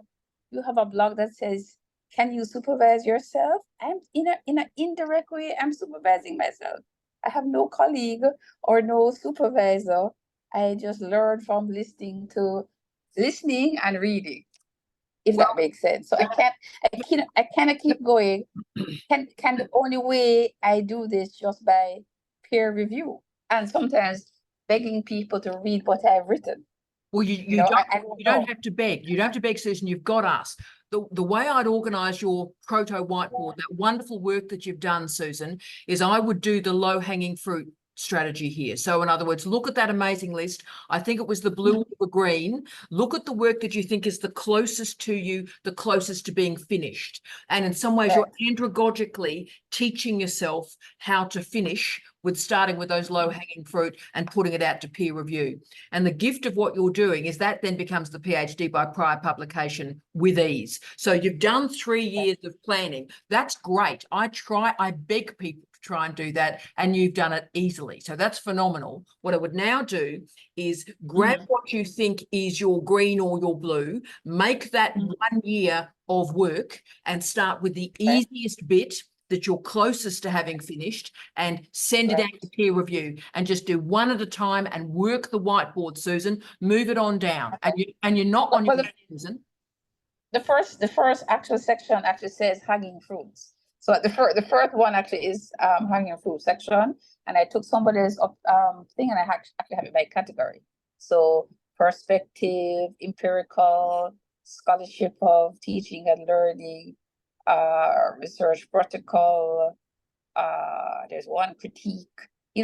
blog that says, can you supervise yourself? I'm in an indirect way, I'm supervising myself. I have no colleague or no supervisor. I just learn from listening and reading, if that makes sense. So I cannot keep going. Can the only way I do this just by peer review, and sometimes begging people to read what I've written. Well, you don't have to beg. You don't have to beg, Susan. You've got us. The way I'd organise your proto whiteboard, that wonderful work that you've done, Susan, is I would do the low-hanging fruit strategy here. So in other words, look at that amazing list. I think it was the blue or the green. Look at the work that you think is the closest to you, the closest to being finished. And in some ways, you're andragogically teaching yourself how to finish with starting with those low-hanging fruit and putting it out to peer review. And the gift of what you're doing is that then becomes the PhD by prior publication with ease. So you've done 3 years of planning. That's great. I beg people to try and do that, and you've done it easily. So that's phenomenal. What I would now do is grab what you think is your green or your blue, make that 1 year of work and start with the easiest bit that you're closest to having finished, and send it out to peer review, and just do one at a time and work the whiteboard, Susan. Move it on down, and you're not on your own, Susan. The first actual section actually says hanging fruits. So the first one actually is hanging fruit section, and I took somebody's thing and I actually have it by category. So perspective, empirical, scholarship of teaching and learning, research protocol, there's one critique.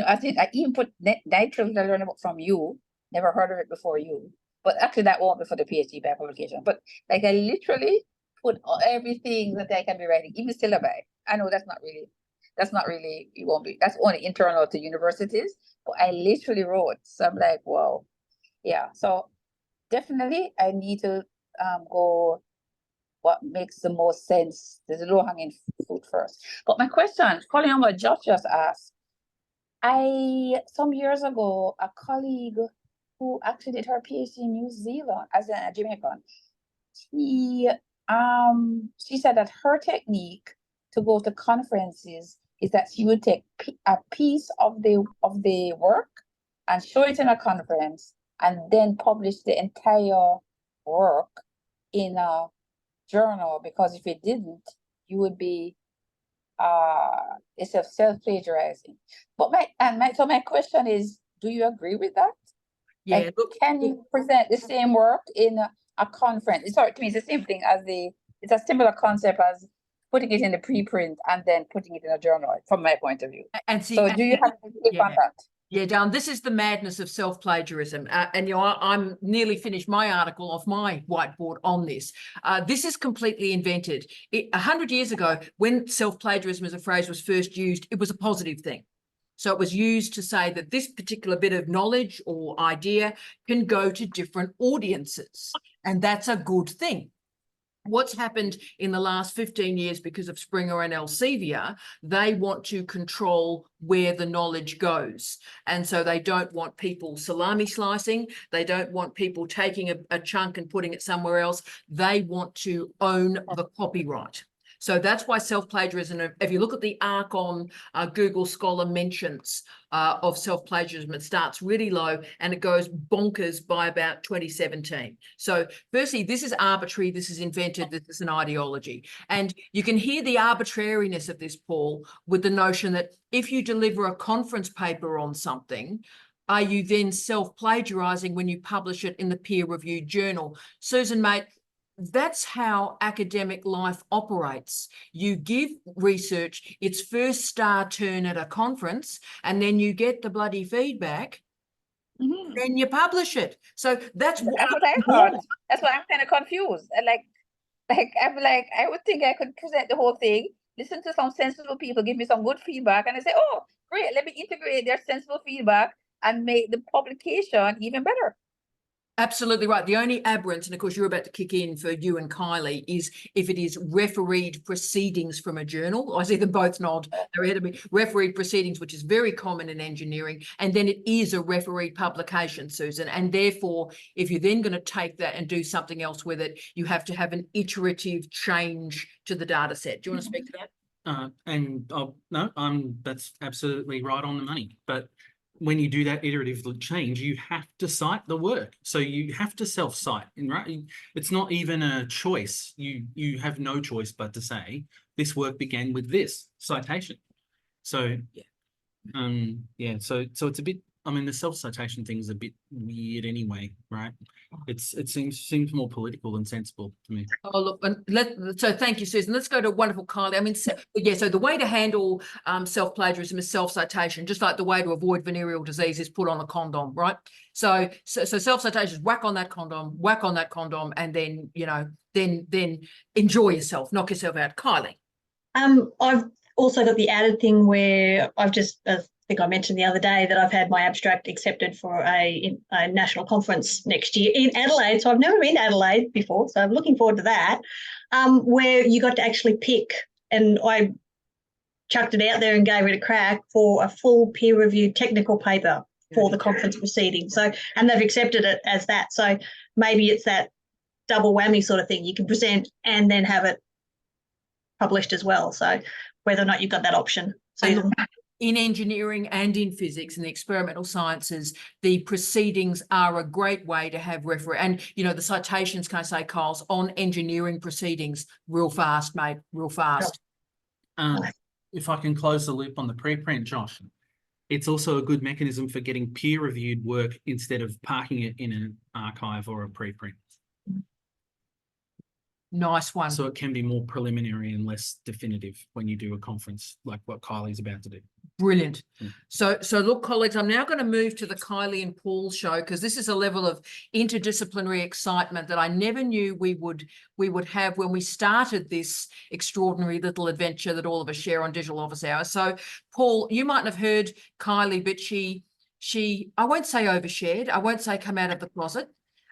I think I even put nitrogen I learned about from you, never heard of it before you, but actually that won't be for the PhD by publication. But like, I literally put everything that I can be writing, even syllabi. I know that's not really, it won't be, that's only internal to universities, but I literally wrote. So I'm like, wow. Yeah, so definitely I need to go what makes the most sense. There's a low-hanging fruit first. But my question, following on what Josh just asked, some years ago, a colleague who actually did her PhD in New Zealand as a Jamaican, she said that her technique to go to conferences is that she would take a piece of the work and show it in a conference, and then publish the entire work in a journal, because if it didn't, you would be it's a self-plagiarizing. But my question is, do you agree with that? Yeah. Like, can you present the same work in a conference? Sorry, to me, it's the same thing as it's a similar concept as putting it in the preprint and then putting it in a journal, from my point of view. And see, so do you have a take on that? Yeah, Dan, this is the madness of self-plagiarism. And, you know, I'm nearly finished my article off my whiteboard on this. This is completely invented. 100 years ago, when self-plagiarism as a phrase was first used, it was a positive thing. So it was used to say that this particular bit of knowledge or idea can go to different audiences, and that's a good thing. What's happened in the last 15 years because of Springer and Elsevier, they want to control where the knowledge goes. And so they don't want people salami slicing. They don't want people taking a chunk and putting it somewhere else. They want to own the copyright. So that's why self-plagiarism, if you look at the ARC on Google Scholar mentions of self-plagiarism, it starts really low and it goes bonkers by about 2017. So firstly, this is arbitrary, this is invented, this is an ideology. And you can hear the arbitrariness of this, Paul, with the notion that if you deliver a conference paper on something, are you then self-plagiarizing when you publish it in the peer-reviewed journal? Susan, mate, that's how academic life operates. You give research its first star turn at a conference, and then you get the bloody feedback, then you publish it. So that's what I thought. That's why I'm kind of confused. I would think I could present the whole thing, listen to some sensible people, give me some good feedback, and I say, oh, great, let me integrate their sensible feedback and make the publication even better. Absolutely right. The only aberrance, and of course you're about to kick in for you and Kylie, is if it is refereed proceedings from a journal. I see them both nod. They're ahead of me. Refereed proceedings, which is very common in engineering, and then it is a refereed publication, Susan. And therefore, if you're then going to take that and do something else with it, you have to have an iterative change to the data set. Do you want to speak to that? That's absolutely right on the money. But when you do that iterative change, you have to cite the work. So you have to self-cite, and right, it's not even a choice. You have no choice but to say this work began with this citation. So so it's a bit. I mean, the self-citation thing is a bit weird anyway, right? It seems more political than sensible to me. Oh, look, and so thank you, Susan. Let's go to wonderful Kylie. I mean, so the way to handle self-plagiarism is self-citation, just like the way to avoid venereal disease is put on a condom, right? So self-citation is whack on that condom, and then, you know, then enjoy yourself, knock yourself out. Kylie. I've also got the added thing where I think I mentioned the other day that I've had my abstract accepted for a national conference next year in Adelaide. So I've never been to Adelaide before, so I'm looking forward to that, where you got to actually pick, and I chucked it out there and gave it a crack for a full peer-reviewed technical paper for the conference proceeding. So, and they've accepted it as that. So maybe it's that double whammy sort of thing. You can present and then have it published as well. So whether or not you've got that option. So in engineering and in physics and the experimental sciences, the proceedings are a great way to have and, you know, the citations, can I say, Kyle's on engineering proceedings, real fast, mate, real fast. If I can close the loop on the preprint, Josh, it's also a good mechanism for getting peer-reviewed work instead of parking it in an archive or a preprint. Nice one. So it can be more preliminary and less definitive when you do a conference like what Kylie's about to do. Brilliant. So look, colleagues, I'm now going to move to the Kylie and Paul show, because this is a level of interdisciplinary excitement that I never knew we would have when we started this extraordinary little adventure that all of us share on Digital Office Hours. So, Paul, you mightn't have heard Kylie, but she I won't say overshared, I won't say come out of the closet.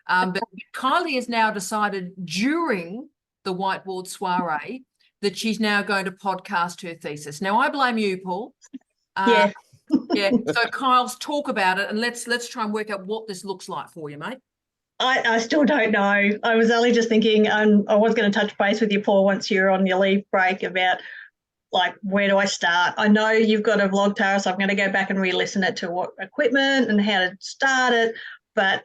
But Kylie has now decided during the whiteboard soiree that she's now going to podcast her thesis. Now, I blame you, Paul. Yeah. So Kyle's talk about it, and let's try and work out what this looks like for you, mate. I still don't know. I was only just thinking, I was going to touch base with you, Paul, once you're on your leave break, about like, where do I start? I know you've got a vlog, Tara, so I'm going to go back and re-listen it to what equipment and how to start it. But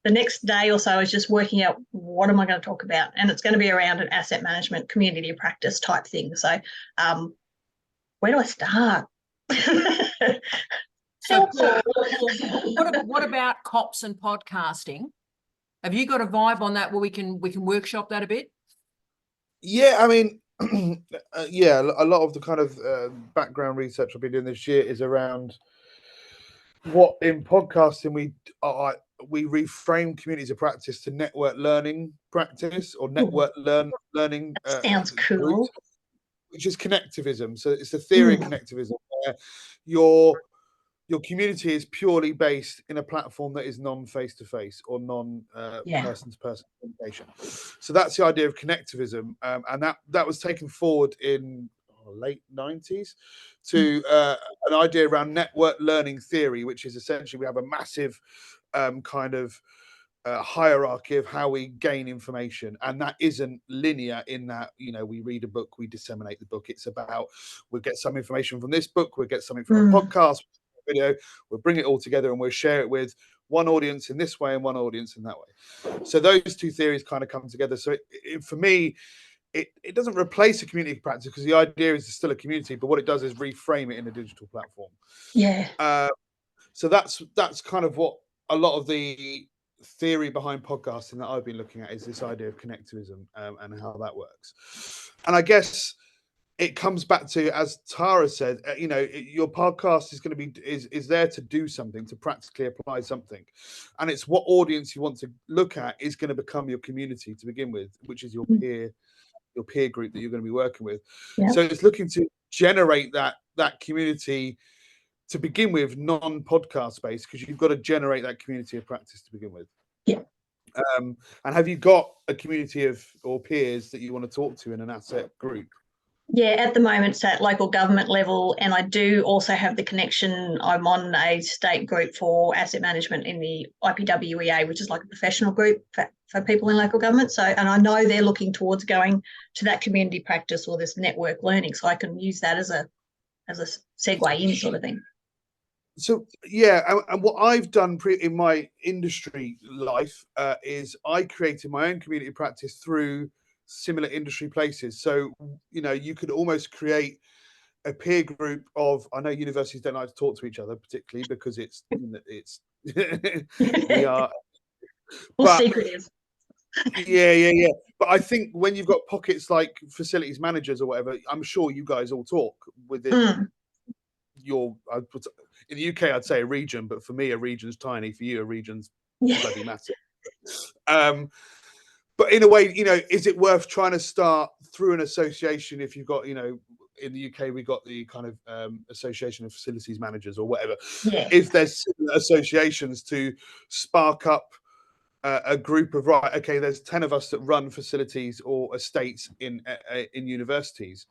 the next day or so is just working out what am I going to talk about, and it's going to be around an asset management community practice type thing. So, where do I start? So, Paul, what about cops and podcasting? Have you got a vibe on that where we can workshop that a bit? Yeah, I mean, a lot of the kind of background research I've been doing this year is around what in podcasting we reframe communities of practice to network learning practice or network learning Sounds groups, cool. which is connectivism. So it's the theory of connectivism where your community is purely based in a platform that is non-face-to-face or non-person-to-person communication. So that's the idea of connectivism, and that was taken forward in late 90s to an idea around network learning theory, which is essentially we have a massive kind of hierarchy of how we gain information, and that isn't linear in that, you know, we read a book, we disseminate the book. It's about we'll get some information from this book, we'll get something from a podcast, video, we'll bring it all together and we'll share it with one audience in this way and one audience in that way. So those two theories kind of come together. So for me, it doesn't replace a community practice because the idea is still a community, but what it does is reframe it in a digital platform. So that's kind of what a lot of the theory behind podcasting that I've been looking at is this idea of connectivism, and how that works. And I guess it comes back to, as Tara said, you know, your podcast is going to be is there to do something, to practically apply something, and it's what audience you want to look at is going to become your community to begin with, which is your peer group that you're going to be working with. So it's looking to generate that community to begin with, non-podcast space, because you've got to generate that community of practice to begin with. And have you got a community of or peers that you want to talk to in an asset group? Yeah, at the moment it's at local government level, and I do also have the connection. I'm on a state group for asset management in the IPWEA, which is like a professional group for people in local government. So, and I know they're looking towards going to that community practice or this network learning, so I can use that as a segue in sort of thing. So yeah, and what I've done in my industry life is I created my own community practice through similar industry places. So, you know, you could almost create a peer group of, I know universities don't like to talk to each other particularly because it's we are secretive. Yeah. But I think when you've got pockets like facilities managers or whatever, I'm sure you guys all talk within in the UK, I'd say a region, but for me, a region's tiny. For you, a region's bloody massive. But in a way, you know, is it worth trying to start through an association? If you've got, you know, in the UK, we got the kind of Association of Facilities Managers or whatever. If there's associations to spark up a group of, right, okay, there's 10 of us that run facilities or estates in universities.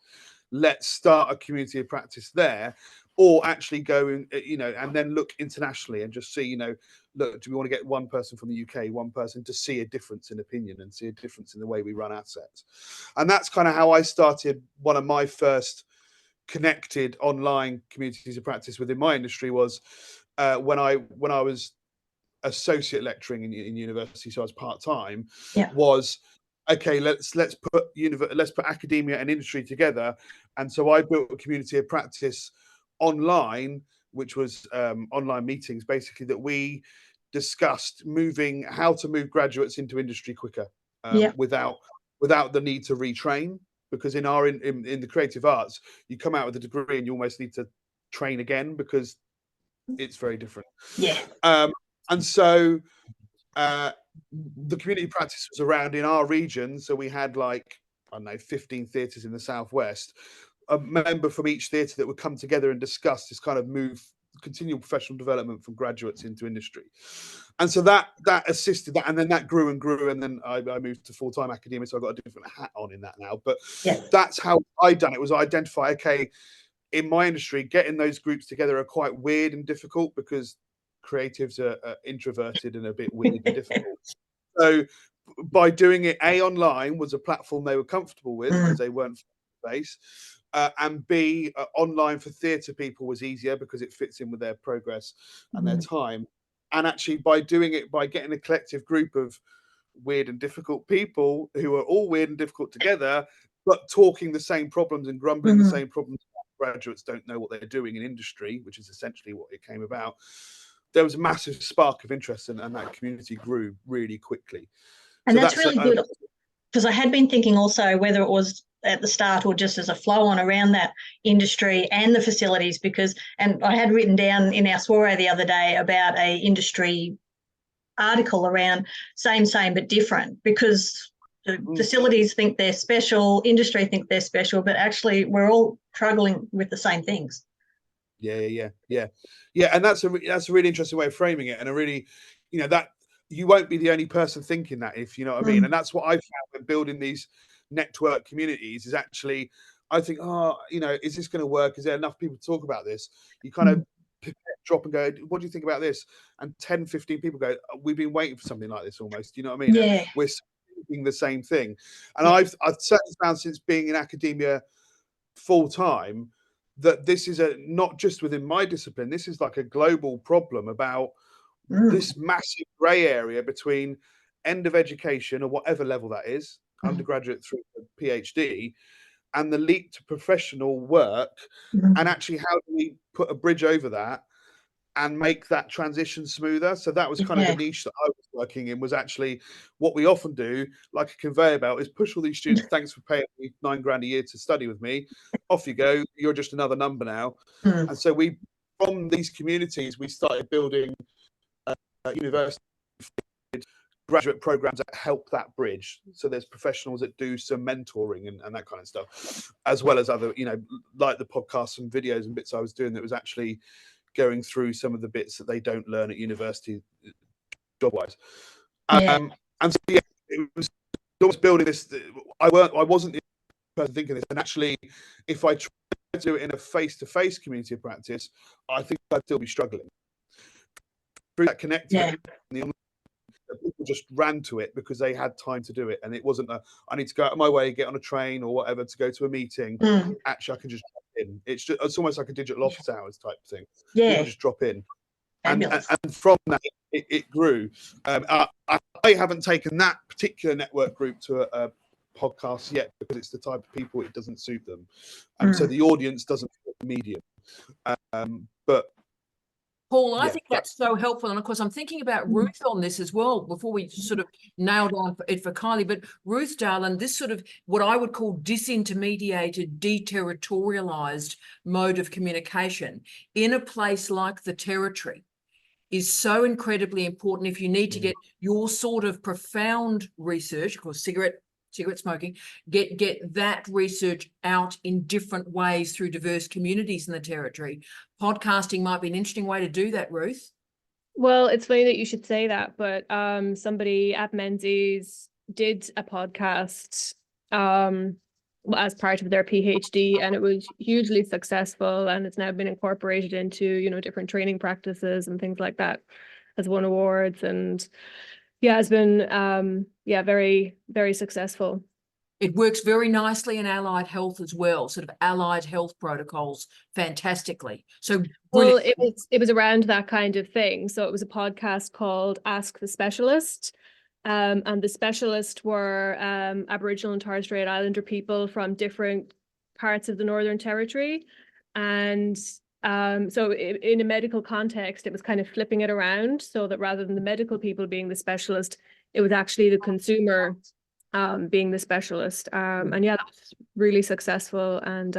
Let's start a community of practice there, or actually go and, you know, and then look internationally and just see, you know, look, do we want to get one person from the UK, one person to see a difference in opinion and see a difference in the way we run assets? And that's kind of how I started one of my first connected online communities of practice within my industry was when I was associate lecturing in university, so I was part-time, was okay, let's put academia and industry together. And so I built a community of practice online, which was online meetings basically, that we discussed how to move graduates into industry quicker, without the need to retrain, because in the creative arts, you come out with a degree and you almost need to train again because it's very different. And so the community practice was around in our region. So we had like, I don't know, 15 theatres in the Southwest, a member from each theatre that would come together and discuss this kind of continual professional development from graduates into industry. And so that assisted that, and then that grew and grew, and then I moved to full-time academia, so I got a different hat on in that now. But that's how I done it, was identify, okay, in my industry, getting those groups together are quite weird and difficult because creatives are introverted and a bit weird and difficult. So by doing it, online was a platform they were comfortable with because they weren't face, and B, online for theatre people was easier because it fits in with their progress and their time. And actually, by doing it, by getting a collective group of weird and difficult people who are all weird and difficult together, but talking the same problems and grumbling the same problems, graduates don't know what they're doing in industry, which is essentially what it came about. There was a massive spark of interest, and that community grew really quickly. And so that's really good, because I had been thinking also whether it was at the start or just as a flow on around that industry and the facilities, and I had written down in our soiree the other day about a industry article around same but different, because the facilities think they're special, industry think they're special, but actually we're all struggling with the same things. Yeah. And that's a really interesting way of framing it, and a really, that you won't be the only person thinking that, if you know what I mean. And that's what I found when building these network communities, is actually, I think, is this going to work? Is there enough people to talk about this? You kind of drop and go, what do you think about this? And 10, 15 people go, we've been waiting for something like this almost. You know what I mean? Yeah. And we're thinking the same thing. And I've certainly found, since being in academia full time, that this is not just within my discipline, this is like a global problem about this massive grey area between end of education, or whatever level that is, undergraduate through to PhD, and the leap to professional work. And actually, how do we put a bridge over that and make that transition smoother? So that was kind of the niche that I was working in, was actually what we often do, like a conveyor belt, is push all these students, thanks for paying me $9,000 a year to study with me, off you go, you're just another number now. And so from these communities, we started building university graduate programs that help that bridge. So there's professionals that do some mentoring and that kind of stuff, as well as other, like the podcasts and videos and bits I was doing, that was actually going through some of the bits that they don't learn at university job wise. And so it was almost building this. I wasn't the person thinking this, and actually, if I tried to do it in a face-to-face community of practice, I think I'd still be struggling. Through that connecting, people just ran to it because they had time to do it, and it wasn't I need to go out of my way, get on a train or whatever to go to a meeting. Actually, I can just drop in. It's almost like a digital office hours type thing. People just drop in, and from that it grew. I haven't taken that particular network group to a podcast yet, because it's the type of people, it doesn't suit them, so the audience doesn't fit the medium. But Paul, I think that's so helpful. And of course, I'm thinking about Ruth on this as well, before we sort of nailed on it for Kylie. But Ruth, darling, this sort of what I would call disintermediated, deterritorialized mode of communication in a place like the Territory is so incredibly important. If you need to get your sort of profound research, of course, cigarette smoking, get that research out in different ways through diverse communities in the Territory. Podcasting might be an interesting way to do that, Ruth. Well, it's funny that you should say that, but somebody at Menzies did a podcast as part of their PhD, and it was hugely successful, and it's now been incorporated into different training practices and things like that, has won awards, and has been very, very successful. It works very nicely in allied health as well, sort of allied health protocols fantastically. So well, it was around that kind of thing. So it was a podcast called Ask the Specialist. And the specialists were Aboriginal and Torres Strait Islander people from different parts of the Northern Territory. And so in a medical context, it was kind of flipping it around, so that rather than the medical people being the specialist, it was actually the consumer being the specialist. And that was really successful, and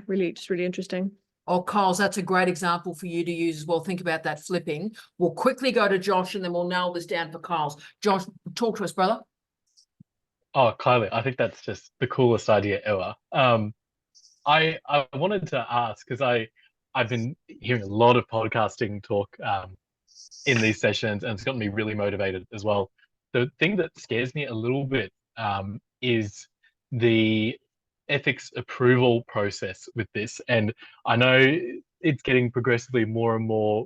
really interesting. Oh, Kyles, that's a great example for you to use as well. Think about that flipping. We'll quickly go to Josh, and then we'll nail this down for Kyles. Josh, talk to us, brother. Oh, Kylie, I think that's just the coolest idea ever. I wanted to ask, because I've been hearing a lot of podcasting talk in these sessions, and it's gotten me really motivated as well. The thing that scares me a little bit is the ethics approval process with this. And I know it's getting progressively more and more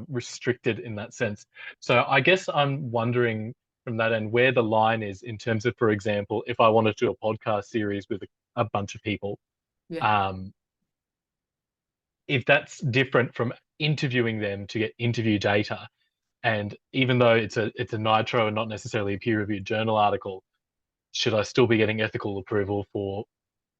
restricted in that sense. So I guess I'm wondering from that end where the line is in terms of, for example, if I wanted to do a podcast series with a bunch of people, if that's different from interviewing them to get interview data. And even though it's a nitro and not necessarily a peer-reviewed journal article, should I still be getting ethical approval for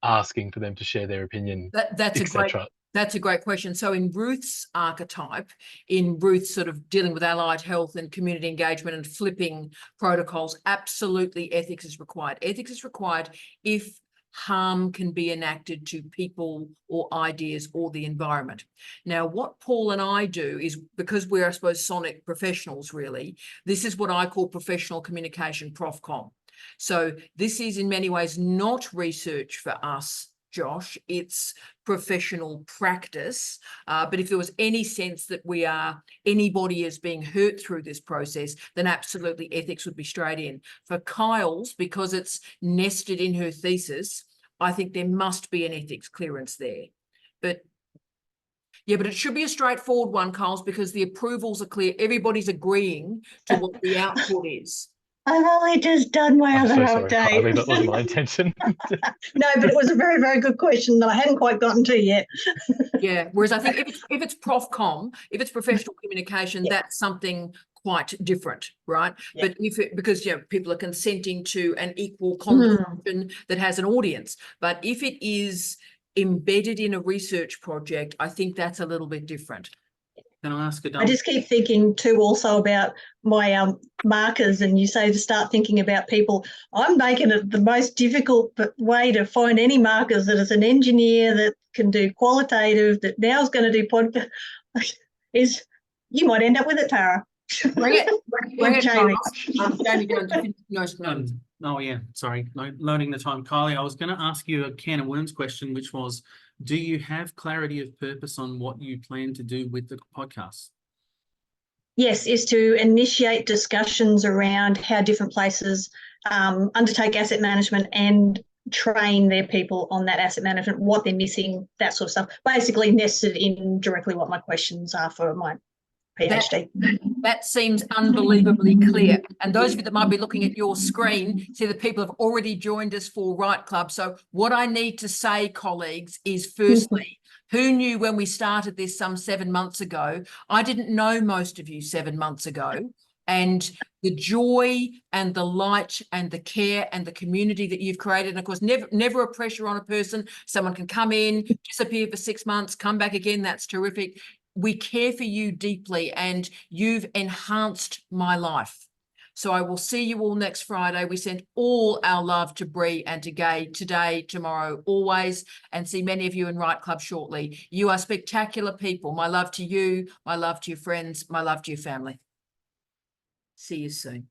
asking for them to share their opinion, That's a great That's a great question. So in Ruth's archetype, in Ruth's sort of dealing with allied health and community engagement and flipping protocols, absolutely ethics is required. Ethics is required if harm can be enacted to people or ideas or the environment. Now, what Paul and I do is, because we're, I suppose, sonic professionals, really, this is what I call professional communication, Profcom. So this is in many ways not research for us, Josh, it's professional practice. But if there was any sense that anybody is being hurt through this process, then absolutely ethics would be straight in. For Kyle's, because it's nested in her thesis, I think there must be an ethics clearance there. But yeah, but it should be a straightforward one, Kyle's, because the approvals are clear. Everybody's agreeing to what the output is. I've only just done my I'm other so sorry, update. Kylie, that wasn't my intention. No, but it was a very, very good question that I hadn't quite gotten to yet. Yeah, whereas I think if it's Profcom, if it's professional communication, Yeah. that's something quite different, right? Yeah. But because people are consenting to an equal conversation that has an audience. But if it is embedded in a research project, I think that's a little bit different. Can I ask a I just keep thinking too also about my markers, and you say to start thinking about people. I'm making it the most difficult way to find any markers that is an engineer that can do qualitative, that now is going to do podcast. Is you might end up with it, Tara. Bring it, Jamie. Jamie, going to finish most notes. Oh yeah, sorry, loading the time. Kylie, I was going to ask you a can of worms question, which was, do you have clarity of purpose on what you plan to do with the podcast? Yes, is to initiate discussions around how different places undertake asset management and train their people on that asset management, what they're missing, that sort of stuff. Basically nested in directly what my questions are for my PhD. That seems unbelievably clear. And those of you that might be looking at your screen see that people have already joined us for Right Club. So what I need to say, colleagues, is firstly, who knew when we started this some 7 months ago? I didn't know most of you 7 months ago. And the joy and the light and the care and the community that you've created, and of course, never a pressure on a person. Someone can come in, disappear for 6 months, come back again. That's terrific. We care for you deeply, and you've enhanced my life. So I will see you all next Friday. We send all our love to Bree and to Gay today, tomorrow, always, and see many of you in Right Club shortly. You are spectacular people. My love to you, my love to your friends, my love to your family. See you soon.